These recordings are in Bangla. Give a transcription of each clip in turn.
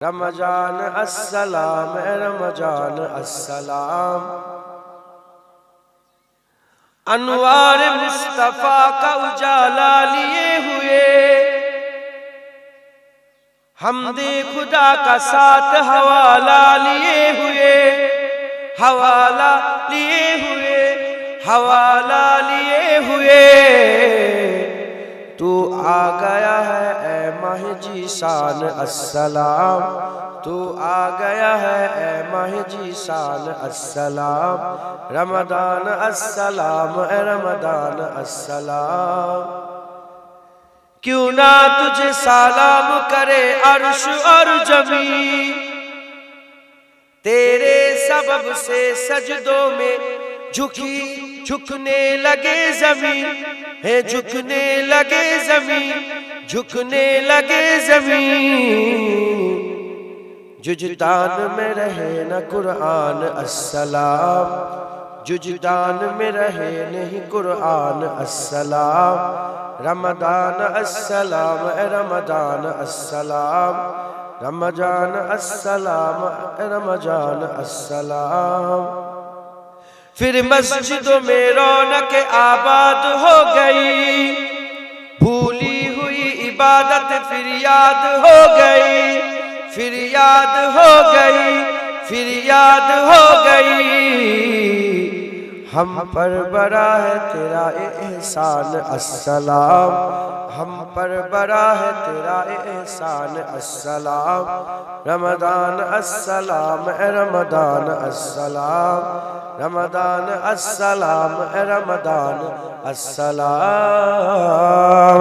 रमजान अस्सलाम, रमजान अस्सलाम। अनवार मुस्तफा का उजाला लिए हुए, हमदे खुदा का साथ हवाला लिए हुए, हवाला लिए हुए, हवाला लिए हुए। तू आ गया है ए माह जीशान अस्सलाम, तू आ गया है ए माह जीशान अस्सलाम। रमदान अस्सलाम, रमदान अस्सलाम। क्यों ना तुझे सलाम करे अर्श और जमीन, तेरे सबब से सजदों में झुकने लगे जमीन, है झुकने लगे जमीन, झुकने लगे जमीन। जुजदान में रहे न कुरान अस्सलाम, जुजदान में रहे नहीं कुरान अस्सलाम। रमदान अस्सलाम, रमदान अस्सलाम, रमजान अस्सलाम, रमजान अस्सलाम। फिर मस्जिदों में रौनक आबाद हो गई, भूली हुई इबादत फिर याद हो गई, फिर याद हो गई, फिर याद हो गई। हम पर बड़ा है तेरा एहसान अस्सलाम, हम पर बड़ा है तेरा एहसान अस्सलाम। रमदान अस्सलाम, रमदान अस्सलाम, रमदान अस्सलाम, रमदान अस्सलाम।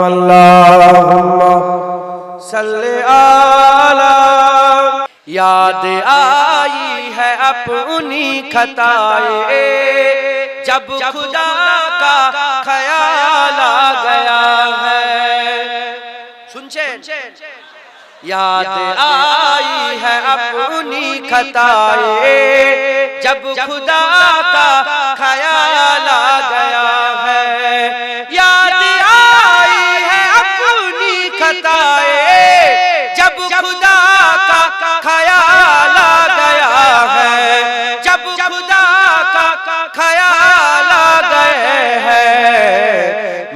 अल्लाहुम्मा सल्ले अला। याद आई है अपनी खताए, जब खुदा का ख्याल आ गया है। सुनचे, याद आई है अपनी खताए, जब खुदा का ख्याल आ गया है। याद आई है अपनी खताए, जब खुदा का ख्याल आ गया है, जब खुदा का ख्याल आ गए है।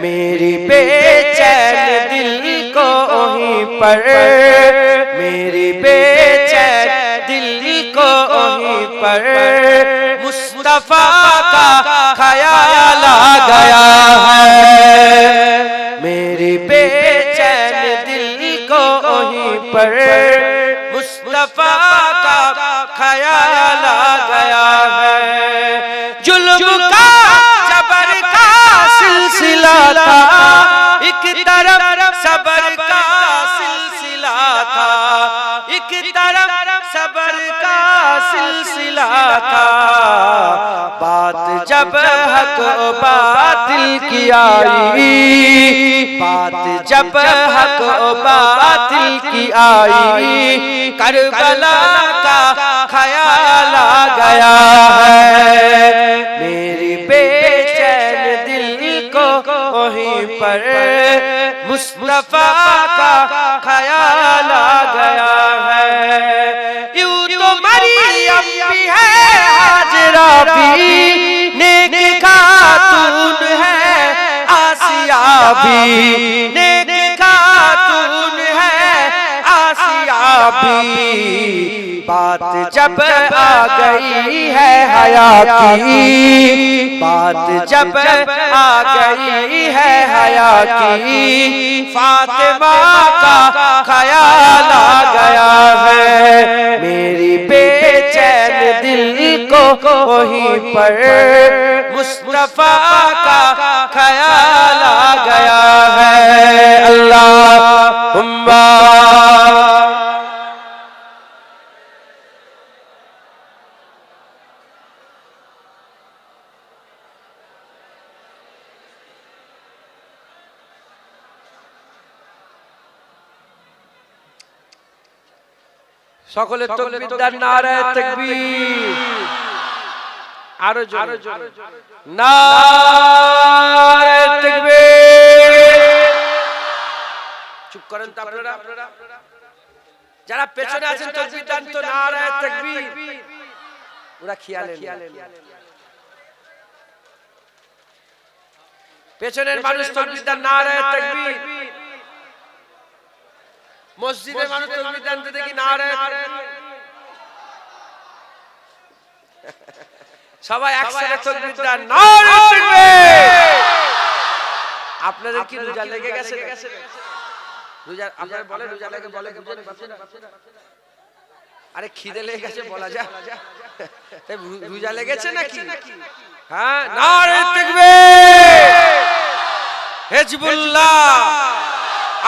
मेरी बेचैन दिल को वहीं पर, मेरी बेचैन दिल को वहीं पर मुस्तफा का ख्याल आ गया है। मेरी बेचैन दिल को वहीं पर मुस्तफा का ख्याल आ गया है। जुल्म का जबर का सिलसिला था, एक तरफ सबर का सिलसिला था, एक तरफ सबर का सिलसिला था। बात जब हक बातिल की आई, बात जब हक बातिल की आई, करबला का ख्याल आ गया है। मेरी बेचैन दिल को वहीं पर मुस्तफा का ख्याल आ गया है। यूं तो मरियम भी है, हाजरा भी नेक खातून है, आसिया भी नेक खातून है, आसिया भी। बात जब आ गई है हया की, बात जब आ गई है हया की, फातिमा का ख्याल आ गया है। मेरी बेचैन दिल को वहीं पर मुस्तफा का ख्याल आ गया है। अल्लाहुम्मा সকলে তাকবীর, নারে তাকবীর। আরো জোরে নারে তাকবীর। চুপ করেন তো আপনারা। যারা পেছনে আছেন তাকবীর দেন তো, নারায়ে তাকবীর। ওরা খেয়ালে পেছনের মানুষ তাকবীর দেন, নারায়ে তাকবীর। মসজিদের মানুষ তাকবীর দেন তো দেখি, নারায়ে তাকবীর। সবাই একসাথে তাকবীর দেন, নারায়ে তাকবীর। আপনাদের কি রোজা লেগে গেছে? রোজা আপনারা বলেন, রোজা লেগে বলে আরে খিদে লেগে গেছে বলা যা, তাই রোজা লেগেছে নাকি? হ্যাঁ, নারায়ে তাকবীর। হিজবুল্লাহ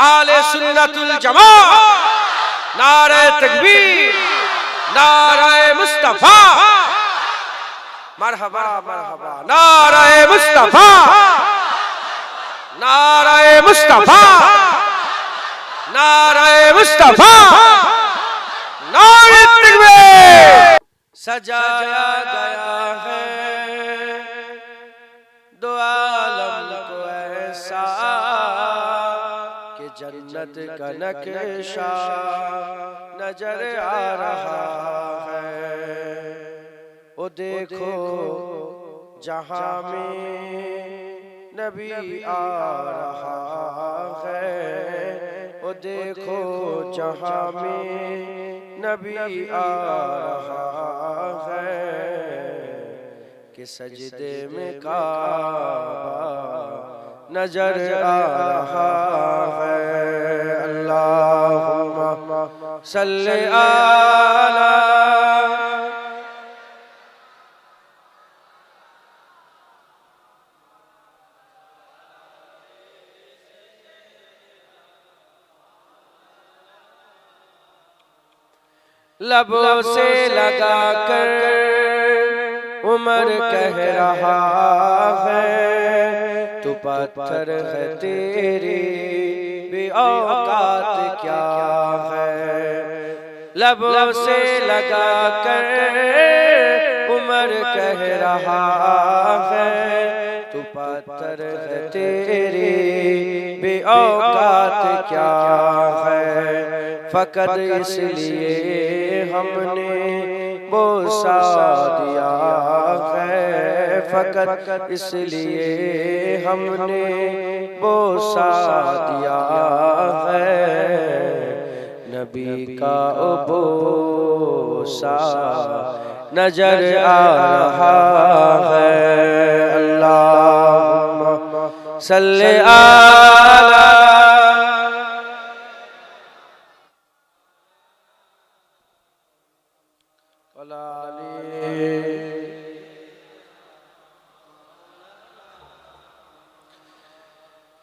আলে সুন্নাতুল জামাত, নারায়ে তাকবীর, নারায়ে মুস্তাফা, মারহাবা মারহাবা, নারায়ে মুস্তাফা, নারায়ে মুস্তাফা, নারায়ে মুস্তাফা, नारे तकबीर। सजाया गया है दो आलम को ऐसा कि जन्नत का नक्शा नजर आ रहा है। वो देखो जहां में नबी आ रहा है, वो देखो जहां में नबी आ रहा है कि सजदे में काबा नजर आ रहा है। अल्लाहुम्मा सल्ली अला लबों से लगाकर उमर कह रहा है, तू पत्थर है तेरी भी औकात क्या है। लबों से लगाकर उमर कह रहा है, तू पत्थर है तेरी भी औकात क्या है। फकत इसलिए हमने बोसा दिया है, फकत इसलिए हमने बोसा दिया है। नबी का ओ बोसा नजर आ रहा है। अल्लाहुम्मा सल्ली अला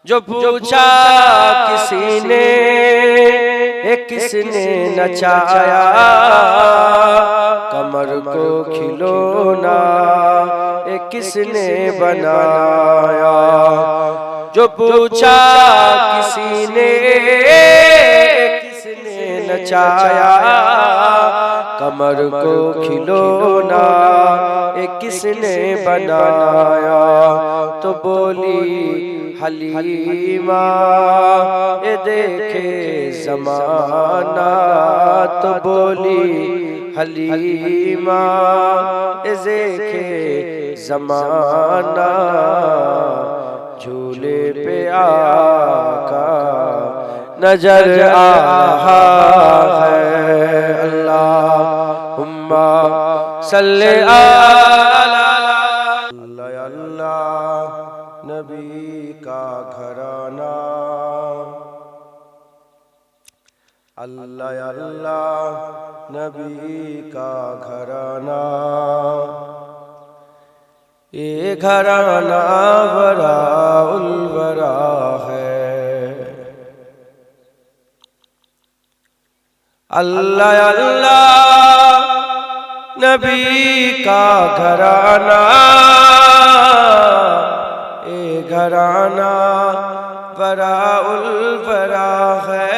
जो पूछा किसी ने किसने नचाया, कमर को खिलौना किसने बनाया। जो पूछा किसी ने किसने नचाया, कमर को खिलौना किसने बनाया। तो बोली हलीमा ये देखे ज़माना, तो बोली हलीमा ये देखे ज़माना। झूले पे आका नजर आ रहा है। अल्लाहुम्मा सल्ली अला नबी का घराना। अल्लाह अल्लाह नबी का घराना। ये घराना बड़ा उलबरा है। अल्लाह अल्लाह नबी का घराना। घराना बड़ा उलबरा है,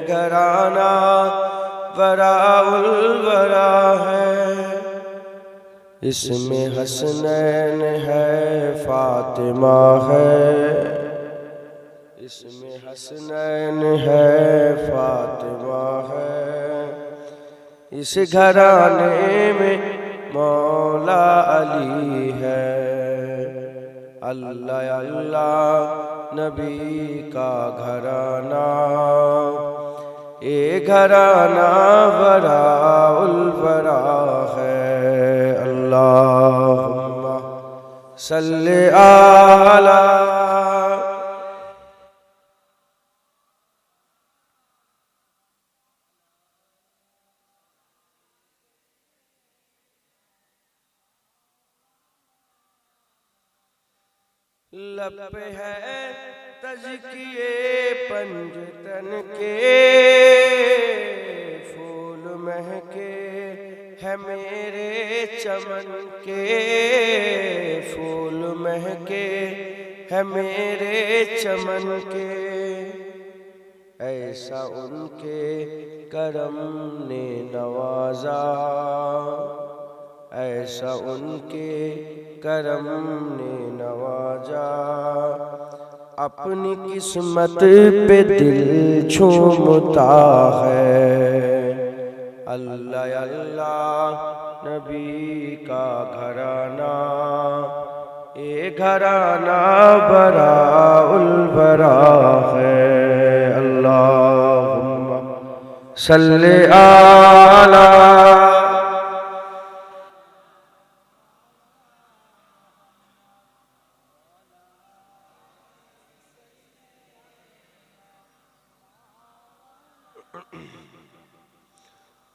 घराना बड़ा उलबरा है। इसमें हसनैन है, फातिमा है, इसमें हसनैन है फातिमा है, इस घराने में मौला अली है। अल्लाह अल्लाह नबी का घराना, ये घराना बड़ा उलबरा है। अल्लाहुम्मा सल्ले आला लब पे है तज़किए पंजतन के, फूल महके है मेरे चमन के, फूल महके है मेरे चमन के। ऐसा उनके करम ने नवाजा, ऐसा उनके करम ने नवाजा, अपनी किस्मत पे दिल झूमता है। अल्लाह अल्लाह नबी का घराना, ये घराना बड़ा उलबरा है। अल्लाहुम्मा सल्ले आला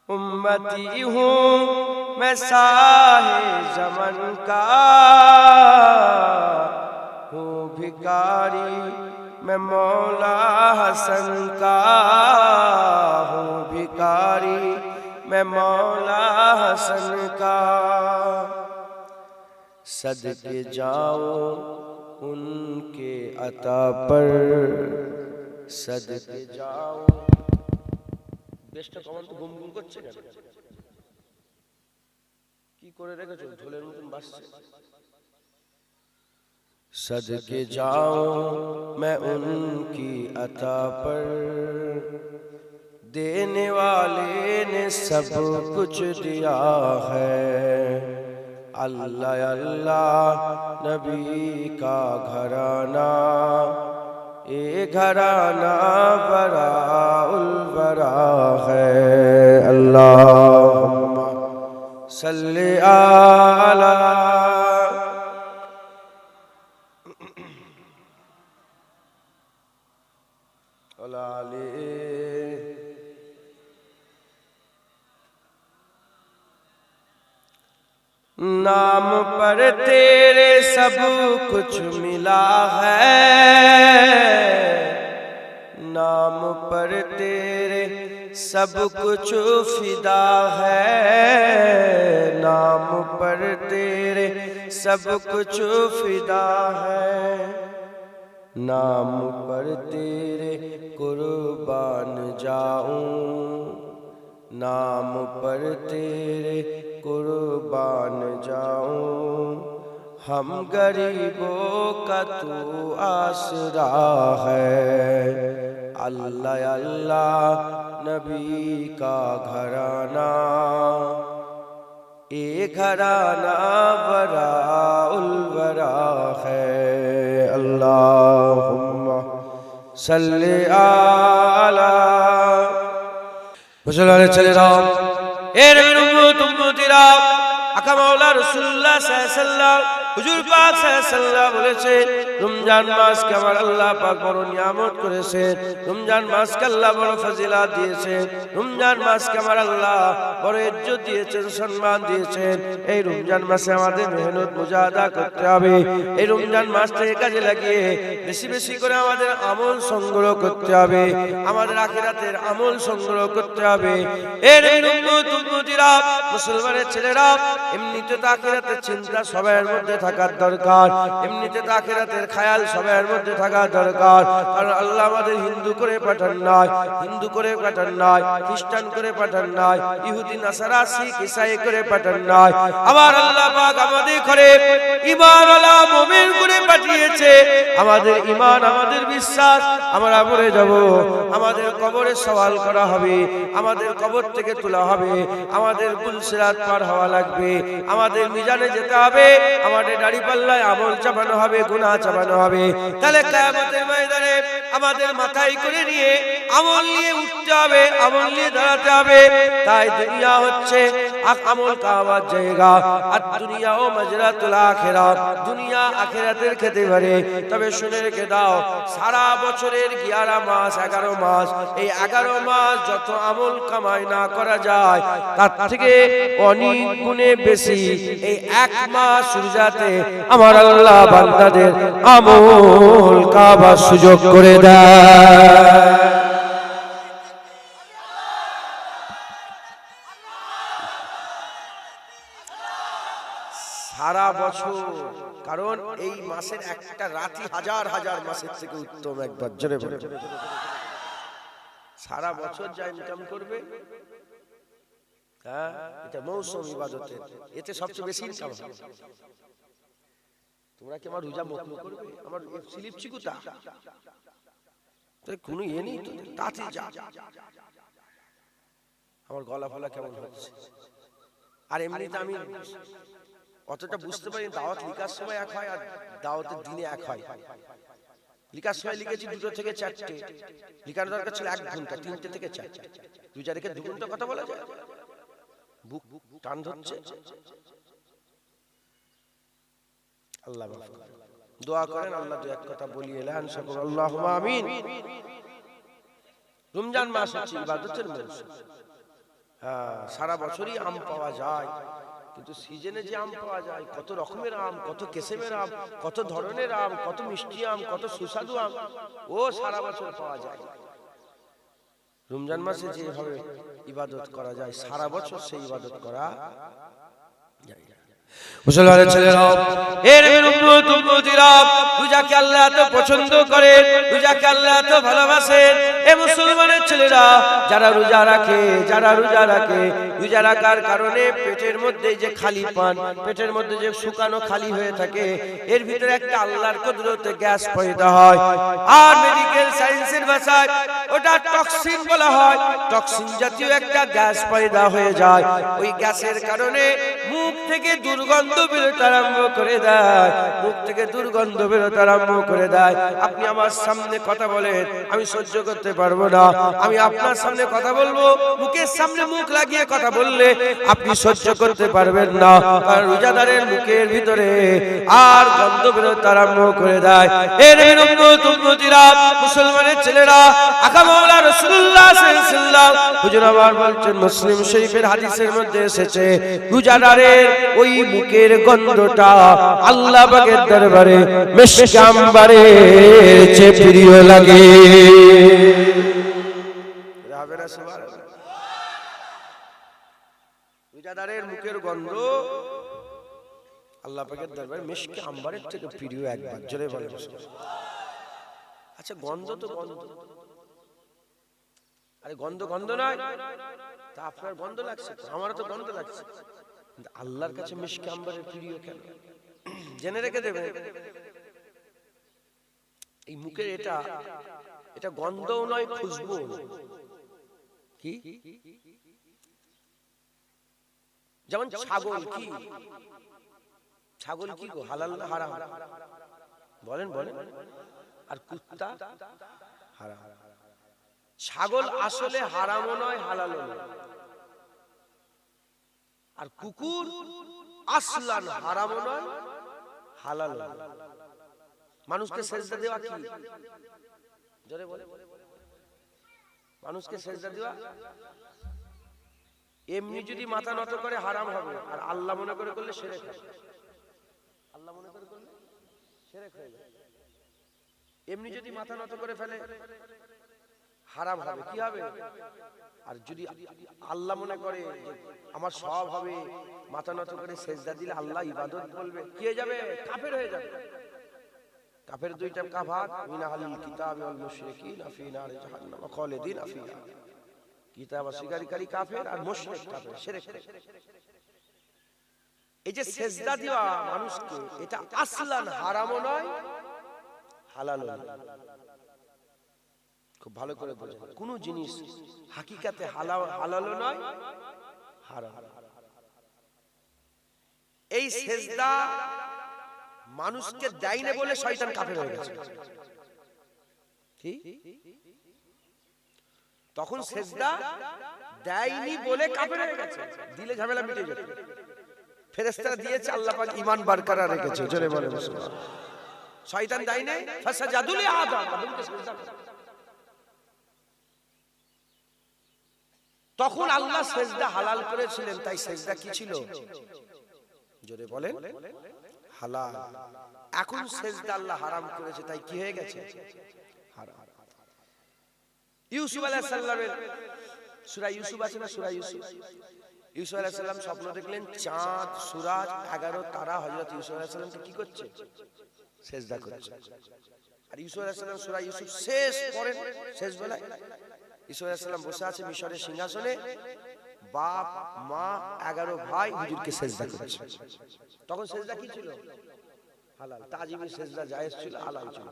उम्मती हूँ मैं साहे ज़मन का, हूँ भिखारी मैं मौला हसन का, हूँ भिखारी मैं मौला हसन का। सदके जाऊं उनके अता पर, सदके जाऊं। বেশটা কমান তো গুম গুম করছে কেন? কি করে রেখেছো? ঢোলের মতন বাজছে। सदके जाऊं मैं उनकी अता पर, देने वाले ने सब कुछ दिया है। अल्लाह अल्लाह नबी का घराना, ये घराना बड़ा उलबरा है। अल्लाहुम्मा सल्ले आला नाम पर तेरे सब कुछ मिला है, नाम पर तेरे सब कुछ फिदा है, नाम पर तेरे सब कुछ फिदा है। नाम पर तेरे कुर्बान जाऊं, नाम पर तेरे कुर्बान जाऊं। हम गरीबों का तू आसरा है। अल्लाह अल्लाह नबी का घराना, ये घराना बड़ा उलबरा है। अल्लाहुम्मा सल्ले आला मुसलमान चले रहो। ए नबी उम्मत उम्मतीरा आका मौला রাসূলুল্লাহ সাল্লাল্লাহু আলাইহি ওয়াসাল্লাম হুজুর পাক সাল্লাল্লাহু আলাইহি ওয়াসাল্লাম বলেছে, রমজান মাসকে আমার আল্লাহ পাক বড় নিয়ামত করেছেন, রমজান মাসকে আল্লাহ বড় ফজিলত দিয়েছেন, রমজান মাসকে আমার আল্লাহ বড় ইজ্জত দিয়েছেন, সম্মান দিয়েছেন। এই রমজান মাসে আমাদের মেহনত মুজাহাদা করতে হবে। এই রমজান মাসটাকে কাজে লাগিয়ে বেশি বেশি করে আমাদের আমল সংগ্রহ করতে হবে, আমাদের আখিরাতের আমল সংগ্রহ করতে হবে। এই উম্মত উম্মতিরা মুসলমানের ছেলেরা এমনিতে তো আখিরাতের চিন্তা সবার মধ্যে থাকার দরকার, এমনিতে তো আখিরাতের খেয়াল সবার মধ্যে থাকা দরকার। কারণ আল্লাহ আমাদের হিন্দু করে পাঠান নাই, হিন্দু করে পাঠান নাই, খ্রিস্টান করে পাঠান নাই, ইহুদি নাসারা শিখ ঈসাই করে পাঠান নাই। আমার আল্লাহ পাক আমাদের ঘরে ঈমানওয়ালা মুমিন করে পাঠিয়েছে। আমাদের ঈমান, আমাদের বিশ্বাস, আমরা মরে যাব, আমাদের কবরে সওয়াল করা হবে, আমাদের কবর থেকে তোলা হবে, আমাদের পুলসিরাত পার হওয়া লাগবে, আমাদের মিজানে যেতে হবে, আমাদের দাড়ি পাল্লায় আমল চাপানো হবে, গুনাহ চাপানো হবে। তাহলে কিয়ামতের ময়দানে আমাদের মাথায় করে নিয়ে আমল নিয়ে উঠতে হবে, আমল নিয়ে দাঁড়াতে হবে। তাই দুনিয়া হচ্ছে আমল কামার জায়গা, আর দুনিয়া ও মাজরাতুল আখিরাত, দুনিয়া আখিরাতের খেতে পারে। তবে শুনে রেখে দাও, সারা বছরের 11 মাস 11 মাস, এই 11 মাস যত আমল কামাই না করা যায় তার থেকে অনেক গুণে বেশি এই এক মাস রোজাতে আমার আল্লাহ বান্দাদের আমল কামাবার সুযোগ করে দেয়। সারা বছর, কারণ এই মাসের একটা রাতই হাজার হাজার মাসের থেকে উত্তম। একবার জোরে বলে, সারা বছর যা ইনকাম করবে, হ্যাঁ, এটা মৌসুম ইবাদতের, এতে সবচেয়ে বেশি ইনকাম হবে। তোমরা কি আমার রোজা মকরু করবে? আমার স্লিপ চিকুতা তো কোনো ইয়ে নেই, তাতে যা। আমার গলা ফলা কেমন হচ্ছে? আর এমনিতে আমি অতটা বুঝতে পারি, দাওয়াত লিখার সময় এক হয় আর দাওয়াতের দিনে এক হয়। লিখার সময় লিখেছি 2 থেকে 4টে, লিখার দরকার ছিল 1 ঘন্টা, 3টে থেকে 4টে। রোজা রেখে 2 ঘন্টা কথা বলা যায়? বুক টান ধরছে। আল্লাহ মাফ করে, দোয়া করেন আল্লাহ দু এক কথা বলি এলান সকল, আল্লাহুম্মা আমিন। রমজান মাস হচ্ছে ইবাদতের মাস। হ্যাঁ, সারা বছরই আম পাওয়া যায়, কিন্তু সিজনে যে আম পাওয়া যায়, কত রকমের আম, কত কিসমের আম, কত ধরনের আম, কত মিষ্টি আম, কত সুস্বাদু আম, ও সারা বছর পাওয়া যায়। রমজান মাসে যেভাবে ইবাদত করা যায়, সারা বছর সেই ইবাদত করা যায়। মুসলমানের ছেলেরা, এর উম্মত উম্মতিরা, রোজাকে আল্লাহ এত পছন্দ করেন, রোজাকে আল্লাহ এত ভালোবাসেন। এ মুসলমানের ছেলেরা, যারা রোজা রাখে, যারা রোজা রাখে, রোজা রাখার কারণে পেটের মধ্যে যে খালি পান, পেটের মধ্যে যে শুকানো খালি হয়ে থাকে, এর ভিতরে একটা আল্লাহর কুদরতে গ্যাস পয়দা হয়। আর মেডিকেল সায়েন্সের ভাষায় ওটা টক্সিন বলা হয়। টক্সিন জাতীয় একটা গ্যাস পয়দা হয়ে যায়। ওই গ্যাসের কারণে মুখ থেকে দুর্গন্ধ বেরোতে আরম্ভ করে দেয়, মুখ থেকে দুর্গন্ধ বেরোতে আরম্ভ করে দেয়। আপনি আমার সামনে কথা বলেন, আমি সহ্য করতে পারবো না। আমি আপনার সামনে কথা বলবো, মুখের সামনে মুখ লাগিয়ে কথা বললে আপনি সহ্য করতে পারবেন না। আর রোজাদারের মুখের ভিতরে আর গন্ধ বেরোতে আরম্ভ করে দেয়। এর উম্মত উম্মতিরা, মুসলমানের ছেলেরা, আকা মাওলা রাসূলুল্লাহ সাল্লাল্লাহু আলাইহি ওয়াসাল্লাম হুজুর আবার বলছেন, মুসলিম শরীফের হাদিসের মধ্যে এসেছে, রোজাদারের ওই মুখের গন্ধটা আল্লাহ পাকের দরবারে মিশক আম্বরের চেয়ে প্রিয় লাগে। রাবেরা সুবহানাল্লাহ। রোজাদারের মুখের গন্ধ আল্লাহ পাকের দরবারে মিশক আম্বরের থেকে প্রিয়। একবার জোরে বলেন। আচ্ছা, গন্ধ তো গন্ধ, আরে গন্ধ গন্ধ নয়, তা আপনার গন্ধ লাগছে, আমারও তো গন্ধ লাগছে, কিন্তু আল্লাহর কাছে মিশক আম্বরের প্রিয় কেন? জেনে রেখে দেবেন, এই মুখের এটা এটা গন্ধও নয়, খুশবু কি। যেমন ছাগল কি, ছাগল কি গো, হালাল না হারাম? বলেন বলেন। আর কুত্তা হারাম। ছাগল আসলে হারামও নয়, হালালও নয়। আর কুকুর আসলান হারামও নয়, হালালও নয়। মানুষকে সেজদা দেওয়া কি? জোরে বলে। মানুষকে সেজদা দেওয়া এমনি যদি মাথা নত করে হারাম হবে, আর আল্লাহ মনে করে করলে শিরক হবে। আল্লাহ মনে করে করলে শিরক হয়ে যায়। এমনি যদি মাথা নত করে ফেলে হারাম হবে। কি হবে? আর যদি আল্লাহ মনে করে আমার সব হবে, মাথা নত করে সেজদা দিলে আল্লাহ ইবাদত বলবে, কি হয়ে যাবে? কাফের হয়ে যাবে। কাফের দুইটা কাফার, মিনা আহলিল কিতাব ওয়াল মুশরিকিন ফি নারি জাহান্নাম খালিদিন ফিহা। কিতাব অস্বীকারী কাফের আর মুশরিক কাফের, শিরক। এই যে সেজদা দেওয়া মানুষকে, এটা আসলান হারামও নয় হালালও নয়। খুব ভালো করে বোঝেন, কোন জিনিস হাকিকাতে হালালও নয় হারাম। এই সেজদা মানুষকে দেয়নি বলে শয়তান কাফের হয়ে গেছে। কি? তখন সেজদা দেয়নি বলে কাফের হয়ে গেছে, দিলে ঝামেলা মিটে যেত। ফেরেশতারা দিয়েছে, আল্লাহ পাক ঈমান বরকরার রেখেছে। জোরে বলে মুসলমান। শয়তান দেয়নি, ফাসাজাদু লি আদম, আদমকে সেজদা করে। তখন আল্লাহ সেজদা হালাল করেছিলেন, তাই সেজদা কি ছিল? জোরে বলেন, হালাল। এখন সেজদা আল্লাহ হারাম করেছে, তাই কি হয়ে গেছে? হারাম। ইউসুফ আলাইহিস সালামের সূরা ইউসুফ আছে না? সূরা ইউসুফ, ইউসুফ আলাইহিস সালাম স্বপ্ন দেখলেন চাঁদ, সূরজ, 11 তারা হযরত ইউসুফ আলাইহিস সালামকে কি করছে? সেজদা করছে। আর ইউসুফ আলাইহিস সালাম সূরা ইউসুফ শেষ করেন, শেষ বেলায় ইউসুফ আলাইহিস সালাম বসে আছে মিশরের সিংহাসনে, বাপ মা 11 ভাই হুজুরকে সেজদা করছে। তখন সেজদা কি ছিল? হালাল। তাজিমের সেজদা জায়েজ ছিল, হালাল ছিল।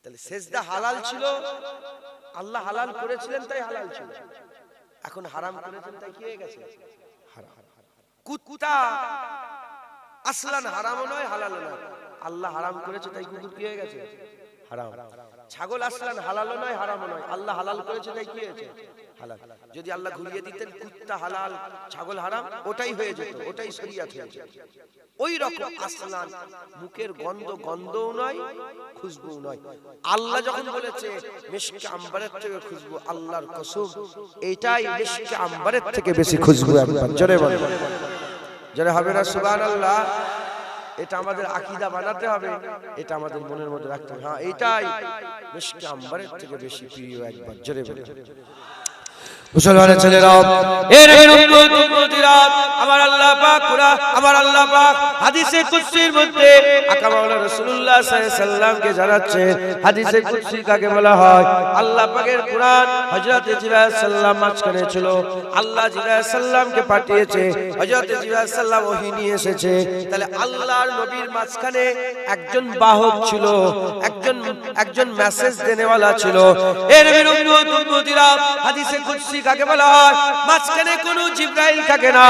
তাহলে সেজদা হালাল ছিল, আল্লাহ হালাল করেছিলেন তাই হালাল ছিল। এখন হারাম করেছেন তাই কি হয়ে গেছে? হারাম। কুত্তা আসলান হারামও নয় হালালও নয়, আল্লাহ হারাম করেছে তাই কুকুর কি হয়ে গেছে? হারাম। ছাগল আসলান হালালও নয় হারামও নয়, আল্লাহ হালাল করেছে তাই কি হয়েছে? হালাল। যদি আল্লাহ ঘুরিয়ে দিতেন কুত্তা হালাল ছাগল হারাম, ওটাই হয়ে যেত, ওটাই শরীয়ত হয়ে যেত। ওই রকম আসলান মুখের গন্ধও নয় খুশবু নয়। আল্লাহ যখন বলেছে মিশকে আম্বারের থেকে খুশবু, আল্লাহর কসম এটাই মিশকে আম্বারের থেকে বেশি খুশবু। একবার জোরে বলে, জোরে হবে না সুবহানাল্লাহ? এটা আমাদের আকীদা বানাতে হবে, এটা আমাদের মনের মধ্যে রাখতে হবে। হ্যাঁ, এটাই মিশকে আম্বারের থেকে বেশি প্রিয়। একবার জোরে বলে। মুসলমানের ছেলেরা, এর উম্মতিরা, আমার আল্লাহ পাক কুরআন, আমার আল্লাহ পাক হাদিসে কুদসির মধ্যে আকা মাওলানা রাসূলুল্লাহ সাল্লাল্লাহু আলাইহি সাল্লামকে জানাচ্ছে। হাদিসে কুদসি কাকে বলা হয়? আল্লাহ পাকের কুরআন হযরত জিবরাইল সাল্লাম মাঝখানে ছিল, আল্লাহ জিবরাইল সাল্লামকে পাঠিয়েছে, হযরত জিবরাইল সাল্লাম ওহী নিয়ে এসেছে। তাহলে আল্লাহর নবীর মাঝখানে একজন বাহক ছিল, একজন মেসেজ দেনেওয়ালা ছিল। এর উম্মতিরা, হাদিসে কুদসি কাকে বলা হয়? মাঝখানে কোনো জিবরাইল থাকে না,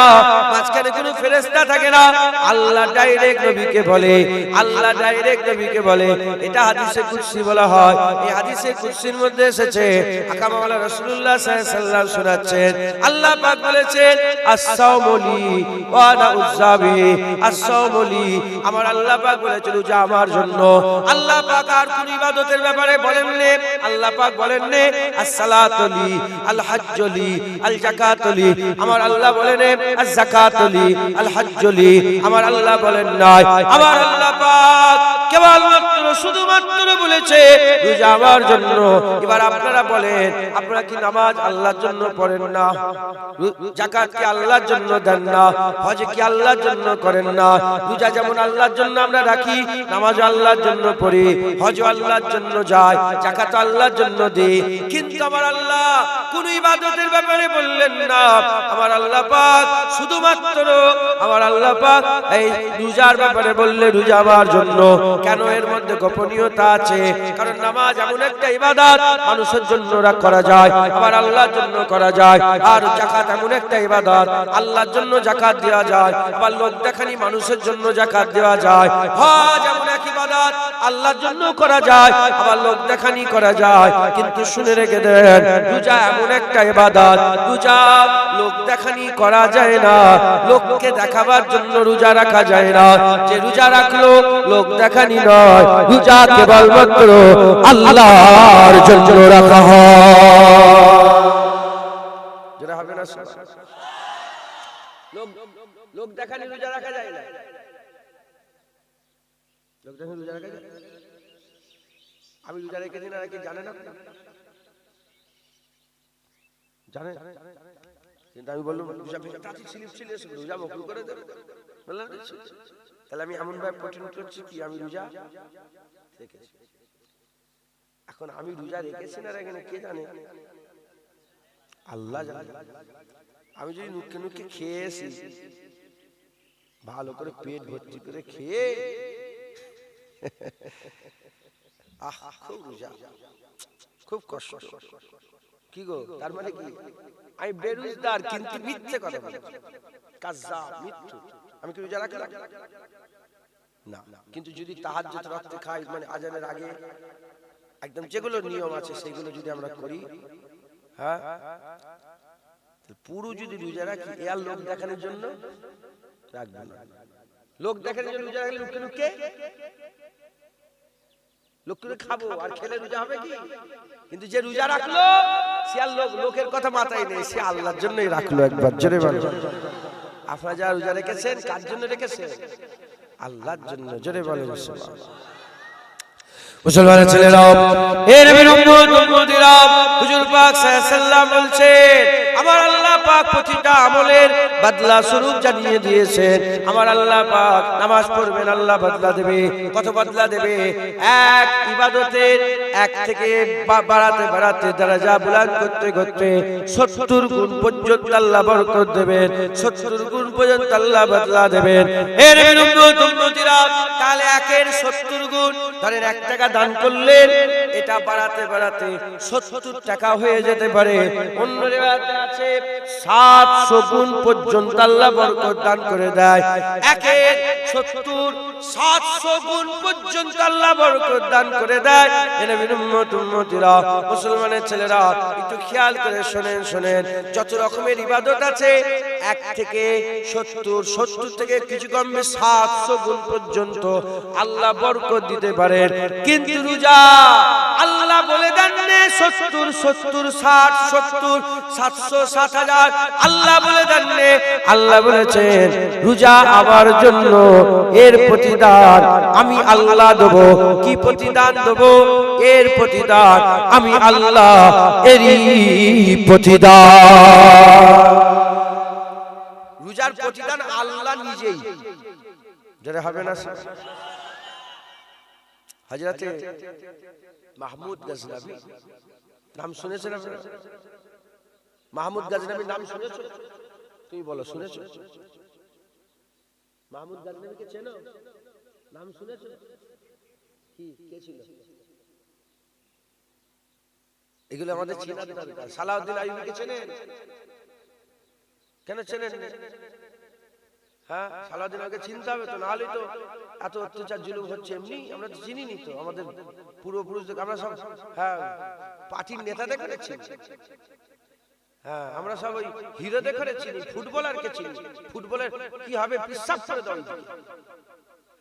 মাঝখানে কোনো ফেরেশতা থাকে না, আল্লাহ ডাইরেক্ট নবীকে বলে, আল্লাহ ডাইরেক্ট নবীকে বলে। এটা হাদিসে কুদসি বলা হয়। এই হাদিসে কুদসির মধ্যে এসেছে, আকা মাওলানা রাসূলুল্লাহ সাল্লাল্লাহু আলাইহি ওয়াসাল্লাম শোনাচ্ছেন, আল্লাহ পাক বলেছেন আস-সাওমু লি ওয়া আনা উযযাবি, আস-সাওমু লি, আমার আল্লাহ পাক বলেছেন রোজা আমার জন্য। আল্লাহ পাক আর কোন ইবাদতের ব্যাপারে বলেননি, আল্লাহ পাক বলেননি আস-সালাতু লি, আল-হাজ্জু লি, আল-যাকাতু লি, আমার আল্লাহ বলেন আজ-যাকাতু লি, আল-হাজ্জু লি, আমার আল্লাহ বলেন নাই। আমার আল্লাহ পাক কেবলমাত্র শুধুমাত্র বলেছে রোজা আমার জন্য। এবার আপনারা বলেন, আপনারা কি নামাজ আল্লাহর জন্য পড়েন না? যাকাত কি আল্লাহর জন্য দেন না? হজ কি আল্লাহর জন্য করেন না? রোজা যেমন আল্লাহর জন্য আমরা রাখি, নামাজ আল্লাহর জন্য পড়ি, হজ আল্লাহর জন্য যায়, যাকাত আল্লাহর জন্য দেই। কিন্তু আমার আল্লাহ কোন ইবাদতের ব্যাপারে বললেন না। আমার আল্লাহ পাক শুধুমাত্র আমার আল্লাহ পাক এই রোজার ব্যাপারে বললে রোজা আমার জন্য। কেন? এর মধ্যে গোপনীয়তা আছে। কারণ নামাজ এমন একটা ইবাদত মানুষের জন্য করা যায়, আবার আল্লাহর জন্য করা যায়। আর যাকাত এমন একটা ইবাদত আল্লাহর জন্য যাকাত দেওয়া যায়, আবার লোক দেখানি মানুষের জন্য যাকাত দেওয়া যায়। হজ এমন এক ইবাদত আল্লাহর জন্য করা যায়, আবার লোক দেখানি করা যায়। কিন্তু শুনে রেখে দেন, রোজা এমন একটা ইবাদত, রোজা লোক দেখানি করা যায় না, লোককে দেখাবার জন্য রোজা রাখা যায় না। যে রোজা রাখলো লোক দেখানি নয়, রোজা কেবলমাত্র আল্লাহর জন্য রাখা হয়। যেটা হবে না, লোক দেখানি রোজা রাখা যায় না, লোক দেখানি রোজা রাখা যায়। আমি রোজা রেখে দিন আর কি জানে না, জানেন? কিন্তু আমি বললাম রোজা মকরু করে দেবে, বললাম তাহলে আমি এমন ভাবে প্রশ্ন করছি কি আমি রোজা রেখেছি। এখন আমি রোজা রেখেছি না রেখে কে জানে? আল্লাহ জানে। আমি যদি নুকে নুকে খেয়েছি, ভালো করে পেট ভর্তি করে খেয়ে খুব রোজা, খুব কষ্ট, কি গো তার মানে কি আমি বেরোজগার কিন্তু মিথ্যে কথা বলি, কাজ্জাব, মিথ্যু। আমি কি রোজা রাখলাম না? কিন্তু যদি তাহাজ্জুদ রাতে খাই, মানে আজানের আগে একদম যেগুলো নিয়ম আছে সেগুলো যদি আমরা করি, হ্যাঁ, পুরো যদি রোজা রাখি, এর লোক দেখানোর জন্য রাখবো না। লোক দেখানোর জন্য রোজা রাখলে লুকে লুকে লোক করে খাবো আর খেলে রোজা হবে কি? কিন্তু যে রোজা রাখলো সে আর লোকের কথা মাথায় নেই, সে আল্লাহর জন্যই রাখলো। একবার জোরে বলেন। আপনারা যারা রোজা রেখেছেন কার জন্য রেখেছেন? আল্লাহর জন্য। জোরে বলেন মুসলমানের ছেলেরা, হে নবীর উম্মত উম্মতিরা, হুজুর পাক সাল্লাল্লাহু আলাইহি ওয়াসাল্লাম বলছেন আমার আল্লাহ পাক প্রতিটা আমলের বদলা স্বরূপ জানিয়ে দিয়েছেন। আমার আল্লাহ পাক নামাজ পড়বেন, আল্লাহ বদলা দেবে। কত বদলা দেবে? এক ইবাদতের এক থেকে বাড়াতে বাড়াতে দরজা বুলন্দ করতে করতে 70 গুণ পর্যন্ত আল্লাহ বরকত দেবেন, 70 গুণ পর্যন্ত আল্লাহ বদলা দেবেন। হে নবীর উম্মত উম্মতিরা, তাহলে একের 70 গুণ, ধরেন 1 টাকা দান করলেন, এটা বাড়াতে বাড়াতে 70 টাকা হয়ে যেতে পারে। অন্য রিওয়ায়াতে আছে 700 গুণ পর্যন্ত আল্লাহ বরকত দান করে দেয়। একের 70, 700 গুণ পর্যন্ত আল্লাহ বরকত দান করে দেয়। এ নবীর উম্মত উম্মতিরা, মুসলমানের ছেলেরা একটু খেয়াল করে শুনেন। যত রকমের ইবাদত আছে 1 থেকে 70 থেকে কিছু কমবে 700 গুণ পর্যন্ত আল্লাহ বরকত দিতে পারেন। কিন্তু রোজা আল্লাহ বলে দেন 70, 60, 700, 7000 আল্লাহ বলে দেন। আল্লাহ বলেছেন রোজা আমার জন্য, এর প্রতিদান আমি আল্লাহ দেব। কি প্রতিদান দেব? এর প্রতিদান আমি আল্লাহ, এরই প্রতিদান। রোজার প্রতিদান আল্লাহ নিজেই। যারা হবে না হযরতে মাহমুদ গজনবী নাম শুনেছেন আপনারা? মাহমুদ গজনবীর নাম শুনেছো? তুমি বলো শুনেছো? মাহমুদ গজনবীকে চেনো? নাম শুনেছো? কি কে ছিল? এগুলো আমাদের চেনা দরকার। সালাউদ্দিন আইয়ুবীকে চেনেন? কেন চেনেন? হ্যাঁ, সালাউদ্দিন আইয়ুবীকে চিনতে হবে তো, না হলে তো এত অত্যাচার জুলুম হচ্ছে। এমনি আমরা চিনি নি তো আমাদের পূর্বপুরুষদের। আমরা সব হ্যাঁ পার্টির নেতাদের করে চিনি। হ্যাঁ, আমরা সব ওই হিরোদের করে চিনি, ফুটবলারকে চিনি। ফুটবলের কি হবে? পিসাব করে দাও।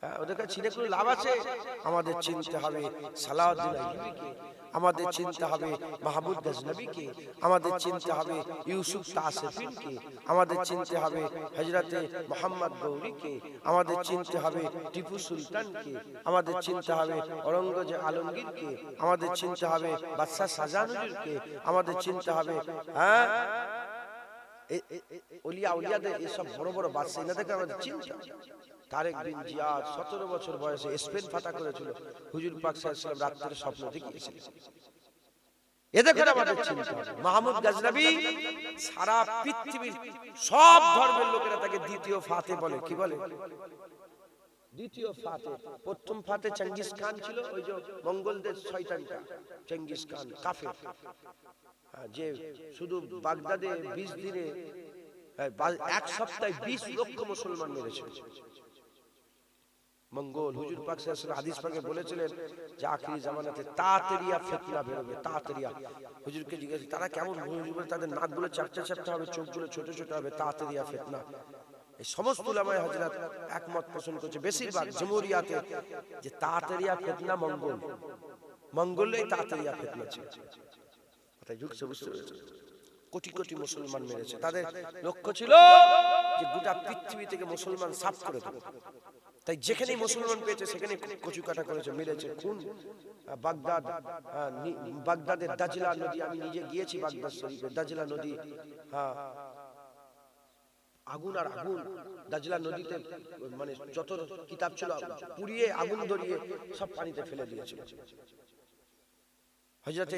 হ্যাঁ, ওদেরকে চিনে কোনো লাভ আছে? আমাদের চিনতে হবে সালাউদ্দিন আইয়ুবীকে, আমাদের চিনতে হবে মাহমুদ গজনবীকে, আমাদের চিনতে হবে ইউসুফ তাসিফিনকে, আমাদের চিনতে হবে হযরতে মোহাম্মদ গৌরীকে, আমাদের চিনতে হবে টিপু সুলতানকে, আমাদের চিনতে হবে ঔরঙ্গজেব আলমগীরকে, আমাদের চিনতে হবে বাদশাহ শাহজাহানকে, আমাদের চিনতে হবে হ্যাঁ ওলিয়াদের এসব বড় বড় বাদশা, এনাদেরকে আমাদের চিনতে হবে। তারেক বিন জিয়াদ 17 বছর বয়সে স্পেন ফাতা করেছিল। হুজুর পাক সাল্লাল্লাহু আলাইহি ওয়াসাল্লাম রাত্রে স্বপ্ন দেখিয়েছিলেন। এদের কথা আমাদের চিনতে হবে। মাহমুদ গজনবী সারা পৃথিবীর সব ধর্মের লোকেরা তাকে দ্বিতীয় ফাতে বলে। কি বলে? দ্বিতীয় ফাতে। প্রথম ফাতে চেঙ্গিস খান ছিল, ওই যে মঙ্গলদের শয়তানটা চেঙ্গিস খান কাফের, যে শুধু বাগদাদে 20 দিনে 1 সপ্তাহে 20 লক্ষ মুসলমান মেরেছে। মঙ্গল। হুজুর পাক সাল্লাল্লাহু আলাইহি ওয়াসাল্লাম হাদিস পাকে বলেছিলেন যে আখিরি জামানাতে তাতারিয়া ফিতনা বেরোবে। তাতারিয়া। হুজুরকে জিজ্ঞাসা তারা কেমন? হুজুর তাদের নাকগুলো চাপটা চাপটা হবে, চোখগুলো ছোট ছোট হবে। তাতারিয়া ফিতনা। এই সমস্ত উলামায়ে হযরত একমত পোষণ করছে, বেশিরভাগ জমহুরিয়াতে, যে তাতারিয়া ফিতনা মঙ্গল। মঙ্গলেই তাতারিয়া ফিতনা ছিল। কথা ঢুকছে? বুঝতে পেরেছেন? কোটি কোটি মুসলমান মেরেছে। তাদের লক্ষ্য ছিল যে গোটা পৃথিবী থেকে মুসলমান সাফ করে দেবে। তাই যেখানেই মুসলমান পেয়েছে সেখানে কচু কাটা করেছে, মেরেছে, খুন। বাগদাদের দাজলা নদী, আমি নিজে গিয়েছি বাগদাদ শরীফে, দাজলা নদী, হ্যাঁ, আগুন আর আগুন। দাজলা নদীতে মানে যত কিতাব ছিল পুড়িয়ে আগুন ধরিয়ে সব পানিতে ফেলে দিয়েছিল। হযরতে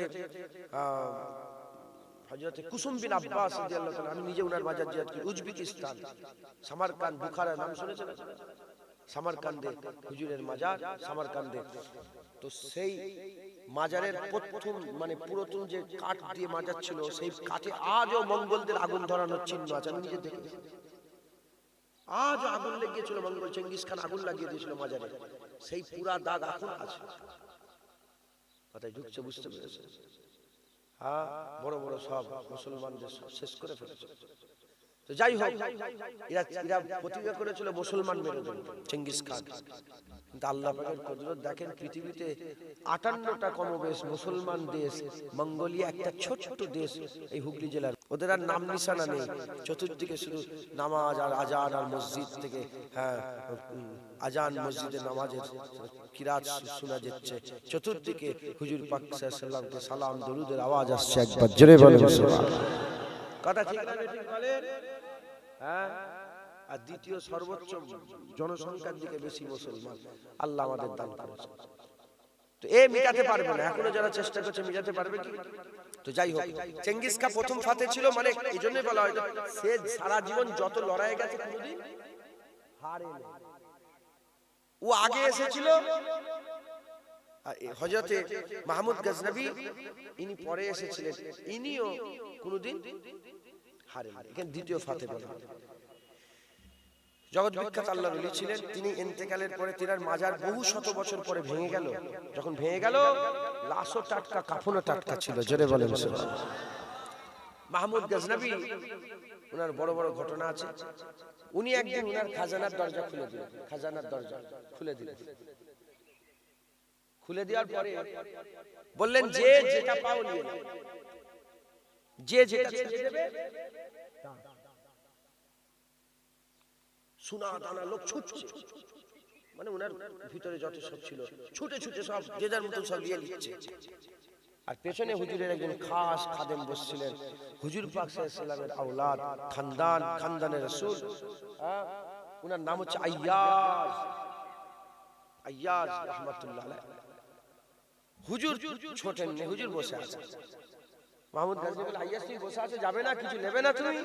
কুসুম বিন আব্বাস রাদিয়াল্লাহু তাআলা, আমি নিজে উনার মাজার জিয়ারত করি, উজবেকিস্তান, সামারকান্দ, বুখারা নাম শুনেছেন? সামারকান্দে হুজুরের মাজার, সামারকান্দে। তো সেই মাজারের প্রথম মানে পুরাতন যে কাঠ দিয়ে মাজার ছিল, সেই কাঠে আজও মঙ্গলদের আগুন ধরানোর চিহ্ন আছে, আমি নিজে দেখেছি। আজও আগুন লেগেছিল, মঙ্গল চেঙ্গিস খান আগুন লাগিয়ে দিয়েছিল মাজারে, সেই পুরা দাগ এখন আছে। কথায় ঢুকছে, বুঝতে পেরেছে? হ্যাঁ, বড় বড় সব মুসলমানদের শেষ করে ফেলেছে। তো যাই হোক, এরা প্রতিজ্ঞা করেছিল মুসলমান মেরে দেবে চেঙ্গিস খান, কিন্তু আল্লাহ পাকের কুদরত দেখেন, পৃথিবীতে 58টা কমবেশ মুসলমান দেশ, মঙ্গোলিয়া একটা ছোট্ট দেশ, এই হুগলি জেলার, ওদের আর নাম নিশানা নেই। চতুর্দিকে শুধু নামাজ আর আজান, আর মসজিদ থেকে, হ্যাঁ, আজান, মসজিদে নামাজের কিরাত শোনা যাচ্ছে, চতুর্দিকে হুজুর পাক সাল্লাল্লাহু আলাইহি ওয়াসাল্লামকে সালাম দরুদের আওয়াজ আসছে। একবার জোরে বলেন সুবহানাল্লাহ। কথা ঠিক না ঠিক বলেন? হ্যাঁ। আর দ্বিতীয় সর্বোচ্চ জনসংখ্যার দিকে বেশি মুসলমান আল্লাহ আমাদের দান করেছে। তো এ মিটাতে পারবে না, এখনো যারা চেষ্টা করছে মিটাতে পারবে কি? তো যাই হোক, চেঙ্গিস খান প্রথম ফাতে ছিল, মানে এই জন্যই বলা হয় সে সারা জীবন যত লড়াই গেছে কোনোদিন হারেনি। ও আগে এসেছিল, হযরতে মাহমুদ গজনবী ইনি পরে এসেছিলেন, ইনিও কোনোদিন হারেননি। এখানে দ্বিতীয় ফাতে বলা হয়। জগৎ বিখ্যাত আল্লাহর ওলি ছিলেন, তিনি ইন্তেকালের পরে তিনার মাজার বহু শত বছর পরে ভেঙে গেল। যখন ভেঙে গেল, লাশও টাটকা, কাফনও টাটকা ছিল। জোরে বলেন সুবহানাল্লাহ। মাহমুদ গজনবী, ওনার বড় বড় ঘটনা আছে। উনি একদিন ওনার খাজানার দরজা খুলে দিলেন, খাজানার দরজা খুলে দিলেন। খুলে দেওয়ার পরে বললেন, যে যেটা পাও নিয়ে নাও, যে যেটা দেবে। সোনা দানা লোক ছুটছে, মানে ওনার ভিতরে যত সব ছিল ছুটে ছুটে সব যে যার মতো সব দিয়ে নিচ্ছে। আর পেছনে হুজুরের একজন খাস খাদেম বসছিলেন, হুজুর পাক সাল্লাল্লাহু আলাইহি ওয়াসাল্লামের আওলাদ, খানদানের রাসূল, ওনার নাম হচ্ছে আইয়াজ রাহমাতুল্লাহ আলাইহি। হুজুর ছোটেন না, হুজুর বসে আছে। মাহমুদ গজনবী বলে, আইয়াজ তুমি বসে আছে, যাবে না, কিছু নেবে না তুমি?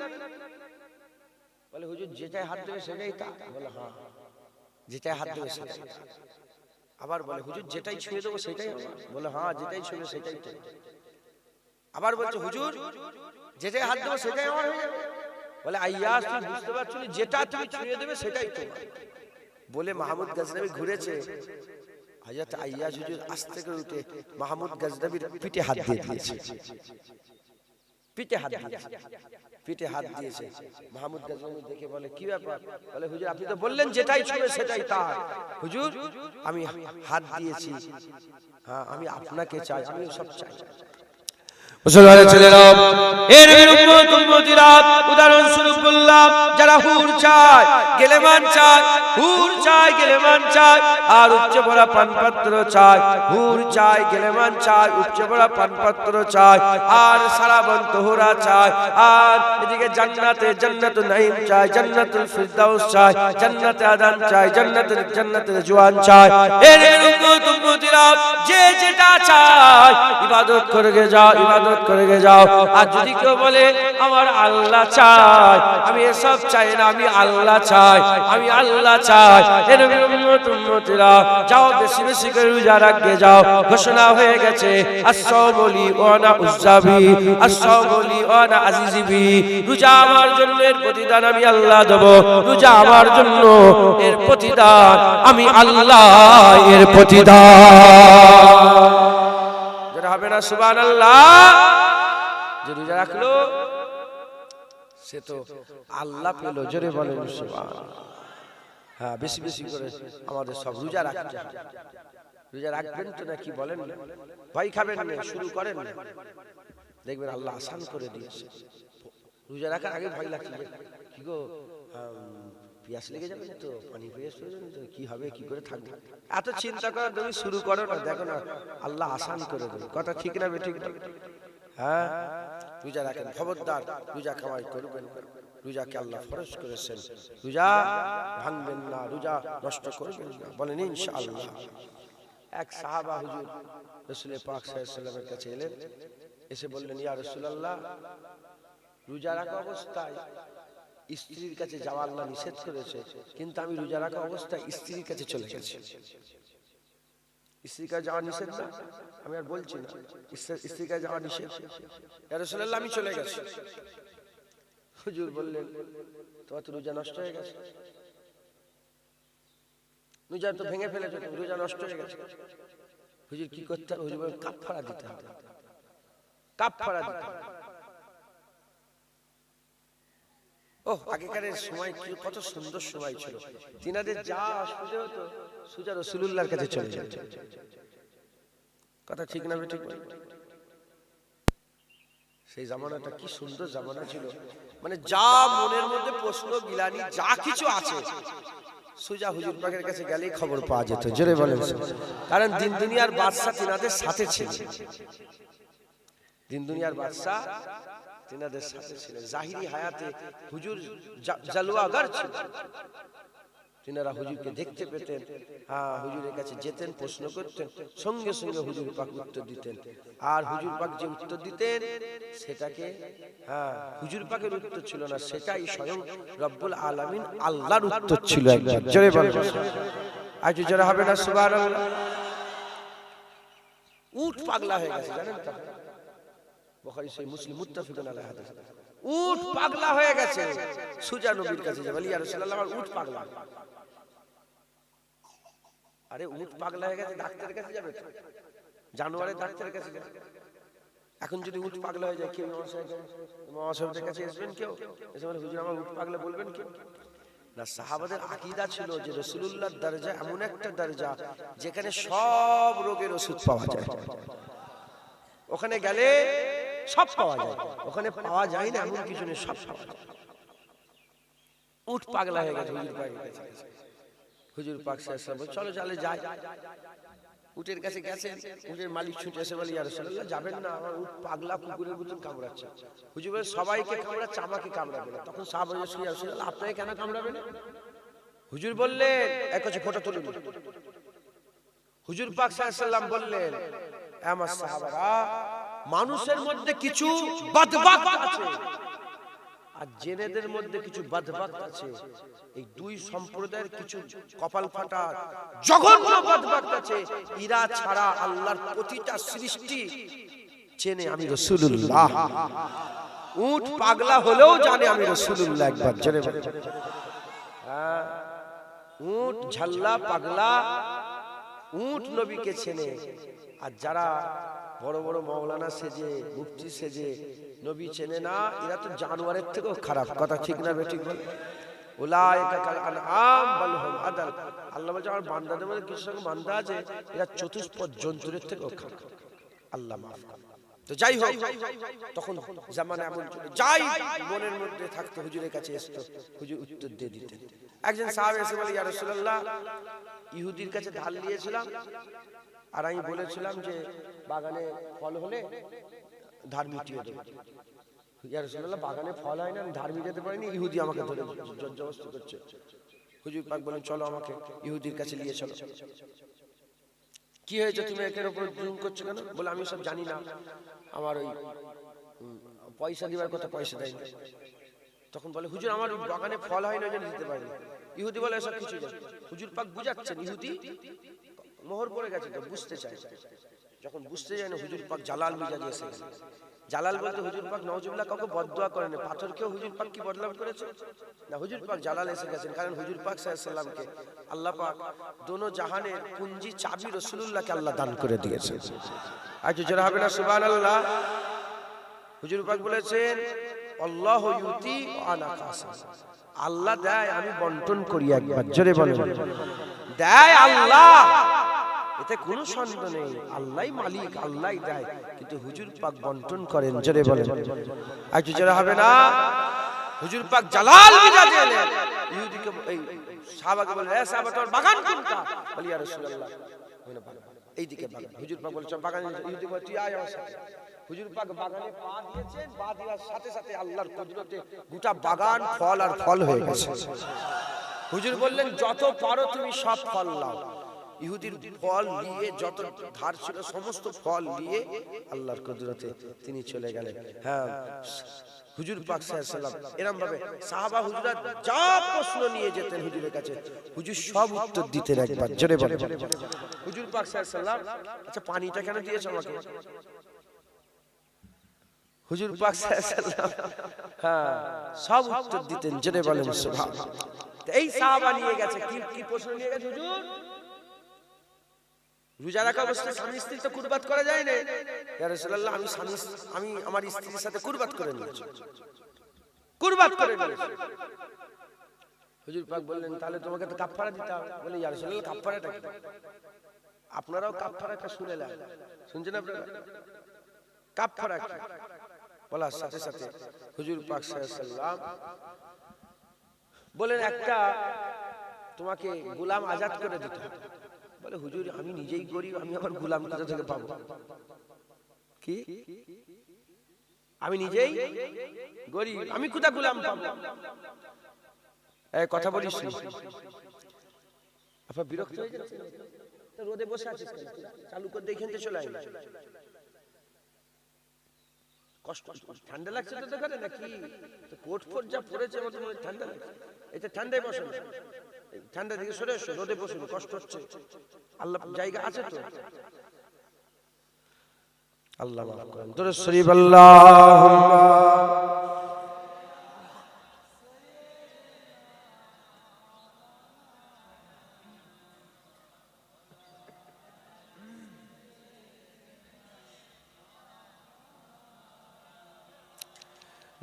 বলে, হুজুর যেটাই হাত দেবে সেটাই তা। বলে, হ্যাঁ, যেটাই হাত দেবে সেটাই। আবার বলে, হুজুর যেটাই ছুঁয়ে দেবো সেটাই আমার। বলে, হ্যাঁ, যেটাই ছুঁয়ে সেটাই তো। আবার বলছে, হুজুর যেটাই হাত দেবো সেটাই আমার হয়ে যাবে। বলে, আইয়াজ তুমি বুঝতে পারছো না, যেটা তুমি ছুঁয়ে দেবে সেটাই তোমার। বলে মাহমুদ গজনবী ঘুরেছে, হযরত আইয়াজ হুজুর আস্তে করে উঠে মাহমুদ গজনবীর পিঠে হাত দিয়ে দিয়েছে। পিঠে হাত দিয়েছে, পিঠে হাত দিয়েছে। মাহমুদ গজনবী দেখে বলে, কি ব্যাপার? বলে, হুজুর আপনি তো বললেন যেটাই ছুঁয়ে সেটাই তার। হুজুর আমি হাত দিয়েছি, হ্যাঁ, আমি আপনাকে চাই, আমি সব চাই। মুসলমানের ছেলেরা, এর উম্মত উম্মতিরা, উদাহরণস্বরূপ বললাম, যারা হুর চায়, গেলেমান চায়, হুর চায়, গেলেমান চায়, আর উপচে পড়া পানপাত্র চায়। হুর চায়, গেলেমান চায়, উপচে পড়া পানপাত্র চায়, আর সারাবন তোহরা চায়, আর এদিকে জান্নাতুল নাঈম চায়, জান্নাতুল ফিরদাউস চায়, জান্নাতে আদান চায়, জান্নাতের জওয়ান চায়। এর উম্মত উম্মতিরা, যে যেটা চায় ইবাদত করে যাও, ইবাদত করে যাও। আর যদি কেউ বলে আমার আল্লাহ চাই, আমি এসব চাই না, আমি আল্লাহ চাই, আমি আল্লাহ চাই, এর উম্মতিরা যাও, বেশি বেশি করে রোজা রাখতে যাও। ঘোষণা হয়ে গেছে, আস-সাওমুলি ওয়া আনা উযযাবি, আস-সাওমুলি ওয়া আনা আজিজিবি। রোজা আমার জন্য, এর প্রতিদান আমি আল্লাহ দেব। রোজা আমার জন্য, এর প্রতিদান আমি আল্লাহ, এর প্রতিদান। যারা হবে না সুবহানাল্লাহ, যে রোজা রাখলো সে তো আল্লাহ পেল। জোরে বলেন সুবহানাল্লাহ। হ্যাঁ, বেশি বেশি করে আমাদের সব রোজা রাখতে হবে। রোজা রাখবেন তো নাকি বলেন? ভাই খাবেন না, শুরু করেন না, দেখবেন আল্লাহ আসান করে দিয়েছে। রোজা রাখার আগে ভয় লাগছে, কি গো পিয়াস লেগে যাবে তো, পানি পিয়াস তো কি হবে, কি করে থাকবে, এত চিন্তা করা তুমি শুরু করো না। দেখো না আল্লাহ আসান করে দেবে, কথা ঠিক না বেঠিক? হ্যাঁ, রোজা রাখেন, খবরদার রোজা কামাই করবেন। রোজাকে আল্লাহ ফরজ করেছেন, রোজা ভাঙবেন না, রোজা নষ্ট করবেন না, বলেন ইনশাআল্লাহ। এক সাহাবা হুজুর রাসূল পাক সাল্লাল্লাহু আলাইহি ওয়াসাল্লামের কাছে এলেন, এসে বললেন, ইয়া রাসূলুল্লাহ, রোজা রাখা অবস্থায় স্ত্রীর কাছে যাওয়া আল্লাহ নিষেধ করেছে, কিন্তু আমি রোজা রাখা অবস্থায় স্ত্রীর কাছে চলে গেছি। স্ত্রীর কাছে যাওয়া নিষেধ না, আমি আর বলছি না, স্ত্রীর কাছে যাওয়া নিষেধ। ইয়া রাসূলুল্লাহ, আমি চলে গেছি। হুজুর বললেন, তোমার তো রোজা নষ্ট হয়ে গেছে, রোজা তো ভেঙে ফেলেছে, রোজা নষ্ট হয়ে গেছে। হুজুর কি করতে হবে? হুজুর বলেন, কাফারা দিতে হবে, কাফারা দিতে হবে। ও আগেকারের সময় কি কত সুন্দর সময় ছিল, তিনাদের যা অসুবিধা হতো সোজা রাসূলুল্লাহর কাছে চলে যেত, কথা ঠিক না বেঠিক? সেই জামানাটা কি সুন্দর জামানা ছিল, মানে যা মনের মধ্যে প্রশ্ন গিলানি যা কিছু আছে সোজা হুজুর পাকের কাছে গেলেই খবর পাওয়া যেত। জোরে বলেন, কারণ দিন দুনিয়ার বাদশা তিনাদের সাথে ছিল, দিন দুনিয়ার বাদশা তিনাদের সাথে ছিলেন। জাহিরি হায়াতে হুজুর জালওয়াগার ছিল, তিনারা হুজুরকে দেখতে পেতেন, হ্যাঁ হুজুরের কাছে যেতেন, প্রশ্ন করতেন, সঙ্গে সঙ্গে হুজুর পাক উত্তর দিতেন। আর হুজুর পাক যে উত্তর দিতেন সেটাকে, হ্যাঁ হুজুর পাকের উত্তর ছিল না, সেটাই স্বয়ং রব্বুল আলামিন আল্লাহর উত্তর ছিল। একবার জোরে বলেন, আজ জোরে হবে না সুবহানাল্লাহ? উট পাগলা হয়ে গেছে, জানেন তো? বুখারী সহিহ মুসলিম মুত্তাফিকুন আলাইহি হাদিস। উট পাগলা হয়ে গেছে, সুজা নবীর কাছে যাবে, ইয়া রাসূলুল্লাহ, আমার উট পাগলা। আরে উট পাগলা হয়ে গেছে, ডাক্তারের কাছে যাবে, জানোয়ারের ডাক্তারের কাছে যাবে। এখন যদি উট পাগলা হয়ে যায়, কেউ মহাশয়ের কাছে আসবেন, কেউ এসে বলে, হুজুর আমার উট পাগলা, বলবেন কেউ না? সাহাবাদের আকীদা ছিল যে রাসূলুল্লাহর দরজা এমন একটা দরজা যেখানে সব রোগের ওষুধ পাওয়া যায়, ওখানে গেলে সব পাওয়া যায়, ওখানে পাওয়া যায় না এমন কিছু নেই, সব পাওয়া যায়। উট পাগলা হয়ে গেছে হুজুর পাকের কাছে, হুজুর পাক সাল্লাল্লাহু আলাইহি ওয়াসাল্লাম, চলো চলে যাই। উটের কাছে গেছেন, উটের মালিক ছুটে এসে বলে, ইয়া রাসূলুল্লাহ যাবেন না, আমার উট পাগলা কুকুরের মতন কামড়াচ্ছে। হুজুর বলে, সবাইকে কামড়াচ্ছে, আমাকে কামড়াবে না। তখন সাহাবারা বললেন, ইয়া রাসূলুল্লাহ আপনাকে কেন কামড়াবে না? হুজুর বললেন, এক কাছে ফটো তুলে দিন। হুজুর পাক সাল্লাল্লাহু আলাইহি ওয়াসাল্লাম বললেন, আমার সাহাবারা, মানুষের মধ্যে কিছু বদবাক আছে আর জেনেদের মধ্যে কিছু বদবাক আছে। এই দুই সম্প্রদায়ের কিছু কপাল ফাটা জঘন্য বদবাক আছে, এরা ছাড়া আল্লাহর প্রতিটা সৃষ্টি চেনে আমি রাসূলুল্লাহ। উট পাগলা হলেও জানে আমি রাসূলুল্লাহ। একবার জেনে বলে, হ্যাঁ উট ঝাল্লা পাগলা, উট নবীকে চেনে। আর যারা বড় বড় মাওলানা সেজে, মুফতি সেজে নবী চেনে না, এরা তো জানোয়ারের থেকেও খারাপ, কথা ঠিক না বেঠিক? বল, উলাইকা কাল আনআম বাল হুম আদাল। আল্লাহ বলেন, আমার বান্দাদের মধ্যে কিছু সংখ্যক বান্দা আছে এরা চতুষ্পদ জন্তুর থেকেও খারাপ। আল্লাহ মাফ করুন। তো যাই হোক, তখন জামানা এমন ছিল, যাই মনের মধ্যে থাকতো হুজুরের কাছে আসতো, হুজুর উত্তর দিয়ে দিতেন। একজন সাহাবী এসে বলে, ইয়া রাসূলুল্লাহ, ইহুদির কাছে ধার নিয়েছিলাম, আর আমি বলেছিলাম যে বাগানে ফল হলে ধার মিটিয়ে দেবো। ইয়া রাসূলুল্লাহ, বাগানে ফল হয় না, আমি ধার মিটাতে পারিনি, ইহুদি আমাকে ধরে জবরদস্তি করছে। হুজুর পাক বলেন, চলো আমাকে ইহুদির কাছে নিয়ে চলো। কি হয়েছে, তুমি একের উপর জুলুম করছো কেন? বলে, আমি সব জানি না, আমার ওই পয়সা দিবার কথা, পয়সা দেয়নি। তখন বলে, হুজুর আমার বাগানে ফল হয় না, যেন দিতে পারিনি। ইহুদি বলে, এসব কিছু জানি। হুজুর পাক বুঝাচ্ছেন, ইহুদি মোহর পড়ে গেছে তো বুঝতে চায়, যখন বুঝতে যায় না হুজুর পাক জালাল মিজাজে এসে গেছে। জালাল বলতে হুজুর পাক নাউজুবিল্লাহ কাউকে বদদোয়া করেন, পাথরকেও হুজুর পাক কি বদনাম করেছে না, হুজুর পাক জালাল এসে গেছেন। কারণ হুজুর পাক সাল্লাল্লাহু আলাইহি ওয়াসাল্লামকে আল্লাহ পাক দোনো জাহানের কুঞ্জি চাবি রাসূলুল্লাহকে আল্লাহ দান করে দিয়েছে। আজ যারা হবে না সুবহানাল্লাহ। হুজুর পাক বলেছেন, আল্লাহু ইউতি ওয়া আনা কাসিম, আল্লাহ দেয় আমি বন্টন করি। একবার জোরে বলেন, দেয় আল্লাহ, এতে কোনো সন্দেহ নেই, আল্লাহই মালিক, আল্লাহই দেয়, কিন্তু হুজুর পাক বন্টন করেন। জোরে বলেন, আজ যারা হবে না, হুজুর পাক জালাল মিজাজে এলেন, ইহুদিকে এই সাহাবাকে বলে, এ সাহাবা তোমার বাগান কোনটা? বলি ইয়া রাসূলুল্লাহ ওখানে বাগান, এইদিকে বাগান। হুজুর পাক বলছে বাগান। ইহুদি বলে তুই আয় আমার সাথে। হুজুর পাক বাগানে পা দিয়েছেন, পা দেওয়ার সাথে সাথে আল্লাহর কুদরতে গোটা বাগান ফল আর ফল হয়ে গেছে। হুজুর বললেন যত পারো তুমি সব ফল নাও। ইহুদির ফল নিয়ে যত ধার ছিল সমস্ত ফল নিয়ে আল্লাহর কুদরতে তিনি চলে গেলেন। হ্যাঁ, হুজুর পাক সাল্লাল্লাহু আলাইহি ওয়াসাল্লাম এরকম ভাবে সাহাবা হুজুরা যা প্রশ্ন নিয়ে যেতেন হুজুরের কাছে, হুজুর সব উত্তর দিতেন একবার জোরে বলেন। হুজুর পাক সাল্লাল্লাহু আলাইহি ওয়াসাল্লাম, আচ্ছা পানিটা কেন দিয়েছ আমাকে? হুজুর পাক সাল্লাল্লাহু আলাইহি ওয়াসাল্লাম হ্যাঁ সব উত্তর দিতেন জোরে বলেন সুবহানাল্লাহ। এই সাহাবা নিয়ে গেছে কি প্রশ্ন নিয়ে গেছে হুজুর? রোজা রাখা অবস্থায় স্বামী স্ত্রী তো কুরবাত করা যায় না। ইয়া রাসূলুল্লাহ আমি আমার স্ত্রীর সাথে কুরবাত করে নিয়েছি, কুরবাত করে নিয়েছি। হুজুর পাক বললেন তাহলে তোমাকে তো কাফারা দিতে হবে। বলে ইয়া রাসূলুল্লাহ কাফারাটা কি? আপনারাও কাফারাটা শুনেলেন, শুনছেন আপনারা? কাফারা কি বলার সাথে সাথে হুজুর পাক সাল্লাল্লাহু আলাইহি ওয়াসাল্লাম বলেন একটা তোমাকে গোলাম আজাদ করে দিতে হবে। বলে হুজুর আমি নিজেই গরিব, আমি আবার গোলাম কোথা থেকে পাবো? কি আমি নিজেই গরিব, আমি কোথা গোলাম পাবো? এই কথা বলিস না। আপা বিরক্ত হয়ে যাচ্ছে, রোদে বসে আছিস কেন? চালু করে দেখেন তো চলে আয়। কষ্ট ঠান্ডা লাগছে তো দেখে নাকি? কোট ফোট যা পড়েছে মতো ঠান্ডা লাগছে। এটা ঠান্ডায় বসে না, ঠান্ডা থেকে সরে এসো, রোদে বসুন, কষ্ট হচ্ছে। আল্লাহ জায়গা আছে তো। আল্লাহ মাফ করেন। দরুদ শরীফ আল্লাহুম্মা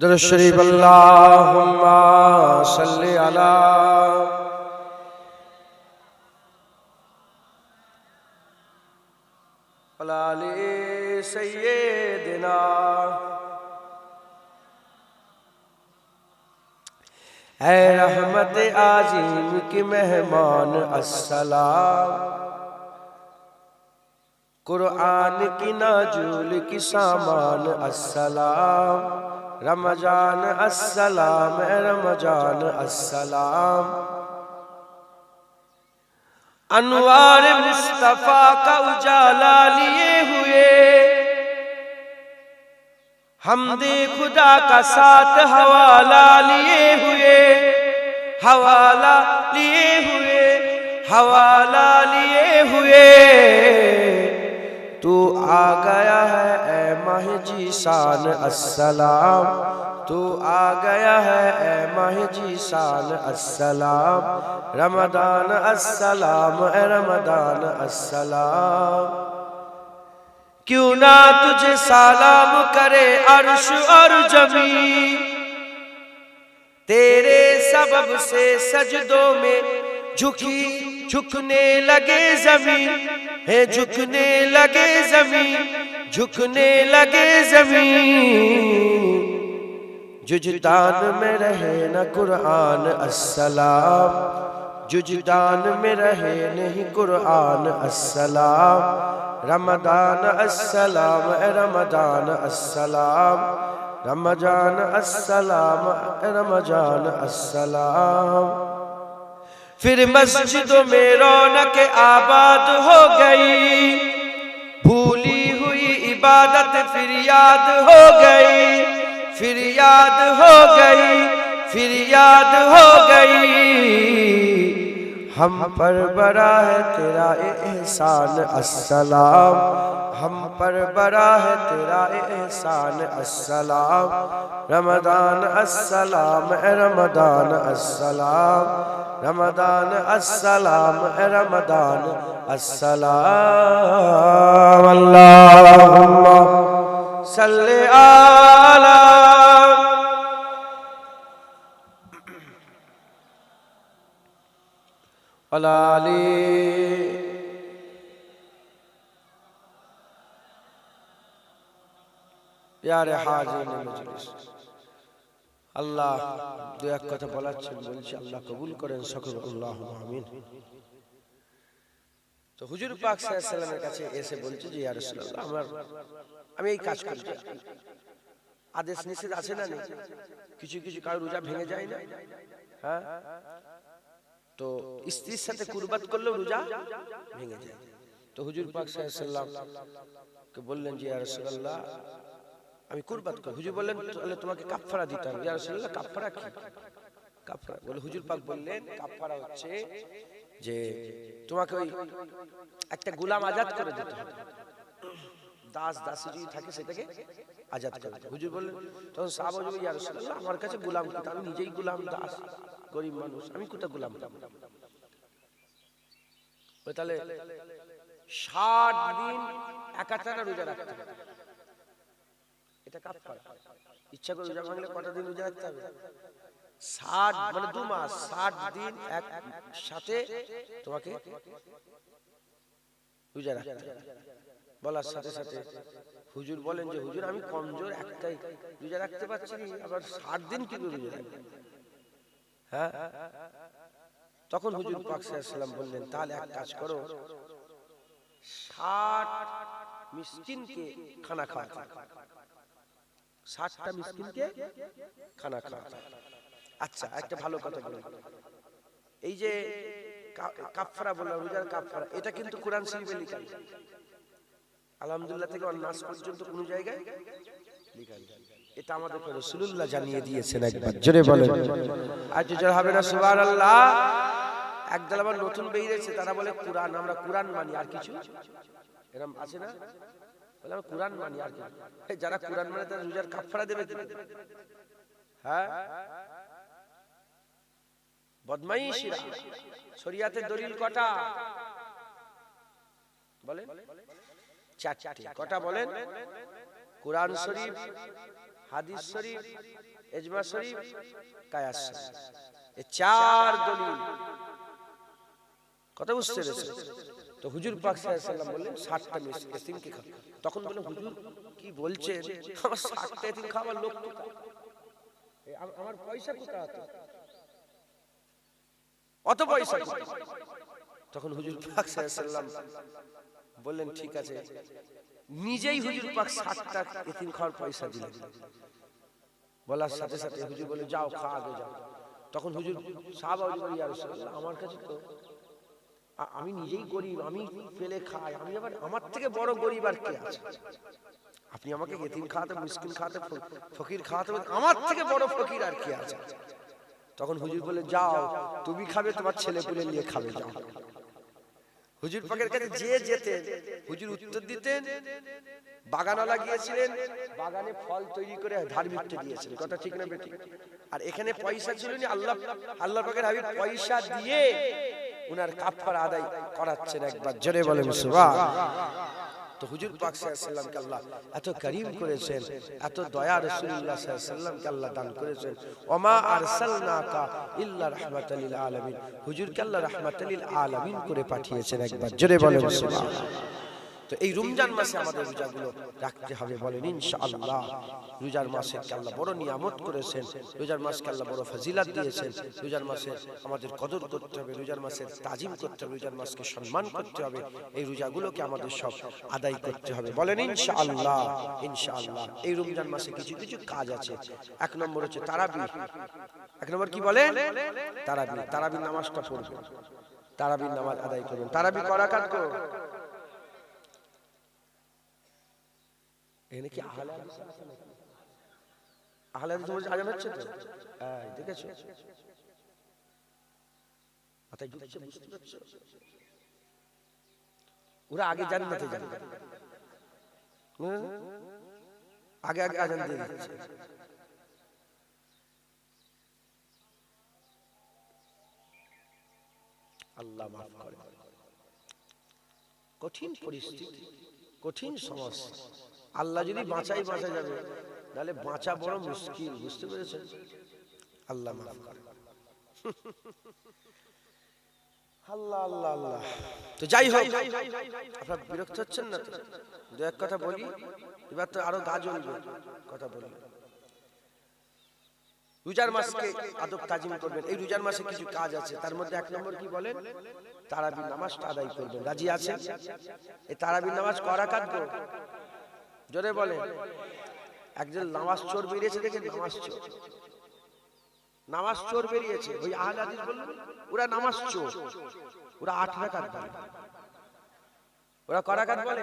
দরুদ শরীফ আল্লাহুম্মা সাল্লি আলা আলি সাইয়্যিদিনা। ऐ रहमत आज़ीम की मेहमान अस्सलाम, कुरान की नाजुल की सामान अस्सलाम, रमजान अस्सलाम रमजान अस्सलाम, अनवार मुस्तफा का उजाला लिए हुए, हमदे खुदा का साथ हवाला लिए हुए, हवाला लिए हुए, हवाला लिए हुए, तू आ गया है ऐ माह जीशान अस्सलाम, तू आ गया है ऐ माह जीशान अस्सलाम, रमदान अस्सलाम रमदान अस्सलाम, क्यों ना तुझे सलाम करे अर्श और जमीन, तेरे सबब से सजदों में झुकने लगे जमीन, है झुकने लगे जमीन, झुकने लगे जमीन, जुजदान में रहे न कुरान अस्सलाम, जुजदान में रहे नहीं कुरान अस्सलाम, रमदान अस्सलाम रमदान अस्सलाम, रमजान अस्सलाम रमजान अस्सलाम, फिर मस्जिदों में रौनक आबाद हो गई, भूली हुई इबादत फिर याद हो गई, फिर याद हो गई, फिर याद हो गई, हम पर बड़ा है तेरा एहसान अस्सलाम, हम पर बड़ा है तेरा एहसान अस्सलाम, रमदान अस्सलाम रमदान अस्सलाम, रमदान अस्सलाम रमदान अस्सलाम, अल्लाहुम्मा सल्ली अला अलाली प्यारे हाज़िरीन मजलिस, আল্লাহ দু এক কথা বলাচ্ছেন, বলছি আল্লাহ কবুল করেন সকল, আল্লাহুম্মা আমিন। তো হুজুর পাক সাল্লাল্লাহু আলাইহি ওয়াসাল্লামের কাছে এসে বলছে যে ইয়া রাসূলুল্লাহ, আমি এই কাজ করছি, আদেশ নিষেধ আছে না নেই? কিছু কিছু কারো রোজা ভেঙে যায় না, হ্যাঁ? তো স্ত্রীর সাথে কুরবাত করলেও রোজা ভেঙে যায়। তো হুজুর পাক সাল্লাল্লাহু আলাইহি ওয়াসাল্লাম কে বললেন যে ইয়া রাসূলুল্লাহ, আমি কুরবাত করি। হুজুর বললেন তাহলে তোমাকে কাফারা দিতে হবে। ইয়া রাসূলুল্লাহ, কাফারা কি? কাফারা বলে হুজুর পাক বললেন কাফারা হচ্ছে যে তোমাকে ওই একটা গোলাম আজাদ করে দিতে হবে, দাস দাসী যদি থাকে সেটাকে আজাদ করে দিতে। হুজুর বললেন, তখন সাহাবা বললেন ইয়া রাসূলুল্লাহ, আমার কাছে গোলাম কোথা, আমি নিজেই গোলাম, দাস, গরিব মানুষ, আমি কোথা গোলাম পাবো? তাহলে 60 দিন একাটানা রোজা রাখতে হবে, এটা কাফারা। ইচ্ছা করে রোজা ভাঙলে কত দিন রোজা রাখতে হবে? 60 মানে 2 মাস, 60 দিন এক সাথে তোমাকে রোজা রাখতে হবে। বলার সাথে সাথে হুজুর বলেন যে হুজুর আমি কমজোর, একটাই রোজা রাখতে পারছি না, আবার 60 দিন কি করে রোজা রাখবো? হ্যাঁ, তখন হুজুর পাক সাল্লাল্লাহু আলাইহি ওয়াসাল্লাম বললেন তাহলে এক কাজ করো, 60 মিসকিনকে খানা খাওয়াতে, 60টা মিসকিনকে খানা খাওয়াতে। আচ্ছা, একটা ভালো কথা বলুন, এই যে কাফারা বললাম, রোজার কাফারা, এটা কিন্তু কোরআন শরীফে লেখা আছে। আলহামদুলিল্লাহ থেকে নাস পর্যন্ত কোন জায়গায় লেখা নেই। এটা আমাদের রাসূলুল্লাহ জানিয়ে দিয়েছেন। একবার জোরে বলেন আজ জোরে হবে না সুবহানাল্লাহ। একদল আবার নতুন বেরিয়েছে, তারা বলে কোরআন, আমরা কোরআন মানি, আর কিছু এরকম আছে না? বলে আমরা কোরআন মানি আর কিছু। যারা কোরআন মানে তারা রোজার কাফারা দেবে কি? হ্যাঁ, বদমাইশিরা। শরীয়তের দলিল কটা বলেন? 4টি। কটা বলেন? কোরআন শরীফ, হাদিস শরীফ, ইজমা শরীফ, কিয়াস শরীফ, এই 4 দলিল। কথা বুঝতে পেরেছেন? তো হুজুর পাক সাল্লাল্লাহু আলাইহি ওয়াসাল্লাম বললেন 60টা মিসকিনকে খাও। তখন বলে হুজুর কি বলছেন, আমার 60টা এতিম খাওয়ার লোক কোথায়, আমার পয়সা কোথায়, অত পয়সা কোথায়? তখন হুজুর পাক সাল্লাল্লাহু আলাইহি ওয়াসাল্লাম বললেন ঠিক আছে, নিজেই হুজুর পাক 60টা এতিম খাওয়ার পয়সা দিলেন। বলার সাথে সাথে হুজুর বলে যাও, খা, আগে যাও। তখন হুজুর সাহাবা বলে ইয়া রাসূলুল্লাহ, আমার কাছে তো, আমি নিজেই গরিব, আমি ফেলে খাই, আমি আবার আমার থেকে বড় গরিব আর কে আছে? আপনি আমাকে এতিম খাওয়াতে, মিসকিন খাওয়াতে, ফকির খাওয়াতে, আমার থেকে বড় ফকির আর কে আছে? তখন হুজুর বলে যাও, তুমি খাবে, তোমার ছেলে পুলে নিয়ে খাবে, যাও। হুজুর পাকের কাছে যে যেতেন হুজুর উত্তর দিতেন, বাগানওয়ালা গিয়েছিলেন, বাগানে ফল তৈরি করে ধার্মিককে দিয়েছেন। কথা ঠিক না বেঠিক? আর এখানে পয়সা ছিল না, আল্লাহ পাকের হাবিব পয়সা দিয়ে উনার কাফারা আদায় করাচ্ছেন। একবার জোরে বলেন সুবহানাল্লাহ। তো হুজুর পাক সাল্লাল্লাহু আলাইহি ওয়াসাল্লামকে আল্লাহ এত করিম করেছেন, এত দয়া রাসূলুল্লাহ সাল্লাল্লাহু আলাইহি ওয়াসাল্লামকে আল্লাহ দান করেছেন। ওমা আরসালনাকা ইল্লা রাহমাতাল লিল আলামিন, হুজুরকে আল্লাহ রাহমাতাল লিল আলামিন করে পাঠিয়েছেন। একবার জোরে বলেন সুবহানাল্লাহ। তো এই রমজান মাসে আমাদের রোজাগুলো রাখতে হবে, বলেন ইনশাআল্লাহ। রোজার মাসে আল্লাহ বড় নিয়ামত করেছেন, রোজার মাসকে আল্লাহ বড় ফজিলত দিয়েছেন। রোজার মাসে আমাদের কদর করতে হবে, রোজার মাসে তাজিম করতে হবে, রোজার মাসকে সম্মান করতে হবে। এই রোজাগুলোকে আমাদের সব আদায় করতে হবে, বলেন ইনশাআল্লাহ। ইনশাআল্লাহ এই রমজান মাসে কিছু কিছু কাজ আছে। 1 নম্বর হচ্ছে তারাবি। 1 নম্বর কি বলেন? তারাবি। তারাবির নামাজটা পড়বেন, তারাবির নামাজ আদায় করবেন। তারাবি কয় রাকাত করো? এখানে কি আহলে হাদিস আছে নাকি? আহলে হাদিস বলতে আজান হচ্ছে তো, এই দেখেছো? মাথায় ঢুকছে, বুঝতে পারছো? ওরা আগে জান্নাতে যাবে, আগে আগে আজান দিয়ে দিচ্ছে। আল্লাহ মাফ করে। কঠিন পরিস্থিতি, কঠিন সমস্যা। আল্লাহ যদি বাঁচাই বাঁচা যাবে, নাহলে বাঁচা বড় মুশকিল, বুঝতে পেরেছেন? আল্লাহ মাফ করে। আল্লাহ আল্লাহ আল্লাহ। তো যাই হোক, আপনারা বিরক্ত হচ্ছেন না তো? দু এক কথা বলি, এবার তো আরো গা জ্বলবে কথা বলি। রোজার মাসকে আদব তাজিম করবেন। এই রোজার মাসে কিছু কাজ আছে, তার মধ্যে এক নম্বর কি বলেন? তারাবির নামাজটা আদায় করবেন। রাজি আছেন? এই তারাবির নামাজ ক রাকাত গো? জোরে বলেন। একজন নামাজ চোর বেরিয়েছে, দেখেন নামাজ চোর বেরিয়েছে। ওই আহলে হাদিস বললেন ওরা নামাজ চোর, ওরা 8 রাকাত বলে। ওরা ক রাকাত বলে?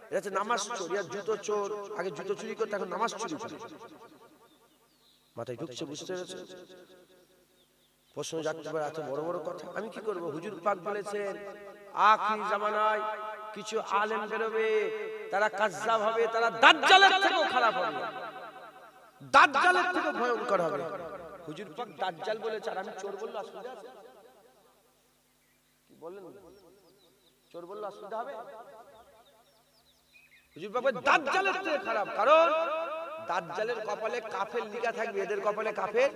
এটা হচ্ছে নামাজ চোর। এরা জুতো চোর, আগে জুতো চুরি করতে, এখন নামাজ চুরি করে। মাথায় ঢুকছে? বুঝতে পেরেছে? প্রশ্ন জাগতে পারে, এত বড় বড় কথা আমি কি করব? হুজুর পাক বলেছেন আখির জামানায় কিছু আলেম বেরোবে, তারা কাজ্জাব হবে, তারা দাজ্জালের থেকেও খারাপ হবে, দাজ্জালের থেকেও ভয়ঙ্কর হবে। হুজুর পাক দাজ্জাল বলেছে, আর আমি চোর বললে অসুবিধা আছে? কি বললেন? চোর বললে অসুবিধা হবে? হুজুর পাক দাজ্জালের থেকে খারাপ, কারণ দাজ্জালের কপালে কাফের লিখা থাকবে, এদের কপালে কাফের,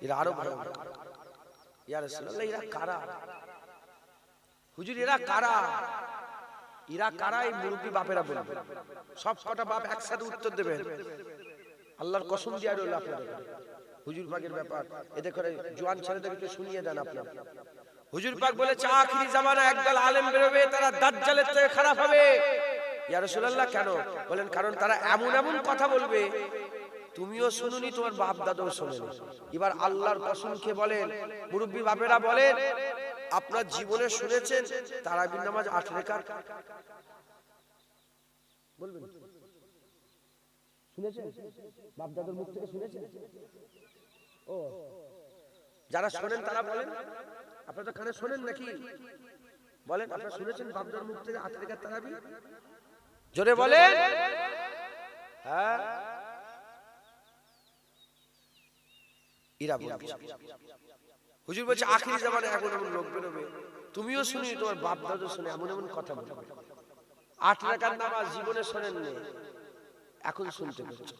এরা আরো ভয়ঙ্কর। ইয়া রাসূলুল্লাহ, এরা কারা? হুজুর এরা কারা? এরা কারা? এই মুরব্বি বাপেরা বলবে। সব কটা বাপ একসাথে উত্তর দেবেন। আল্লাহর কসম দিয়ে রইল আপনাদের। হুজুর পাকের ব্যাপার, এদের করে জোয়ান ছেলেদের একটু শুনিয়ে দেন আপনারা। হুজুর পাক বলেছে আখিরি জামানায় একদল আলেম বেরোবে, তারা দাজ্জালের থেকে খারাপ হবে। ইয়া রাসূলুল্লাহ, কেন? বলেন কারণ তারা এমন এমন কথা বলবে তুমিও শুনুনি, তোমার বাপ দাদাও শোনেনি। এবার আল্লাহর কসম খেয়ে বলেন, মুরব্বি বাপেরা বলেন, আপনার জীবনে শুনেছেন তারাবির নামাজ 8 রাকাত? বলবেন শুনেছেন? বাপ দাদার মুখ থেকে শুনেছেন? ও যারা শোনেন তারা বলেন। আপনারা তো কানে শোনেন নাকি? বলেন আপনারা শুনেছেন বাপ দাদার মুখ থেকে 8 রাকাত তারাবি? জোরে বলেন। হ্যাঁ, এরা বলবে। হুজুর বলছে আখিরি জামানায় এমন এমন লোক বেরোবে, তুমিও শুনি, তোমার বাপ দাদা শুনে, এমন এমন কথা বলবে। 8 রাকাত নামাজ জীবনে শোনেননি, এখন শুনতে পাচ্ছেন।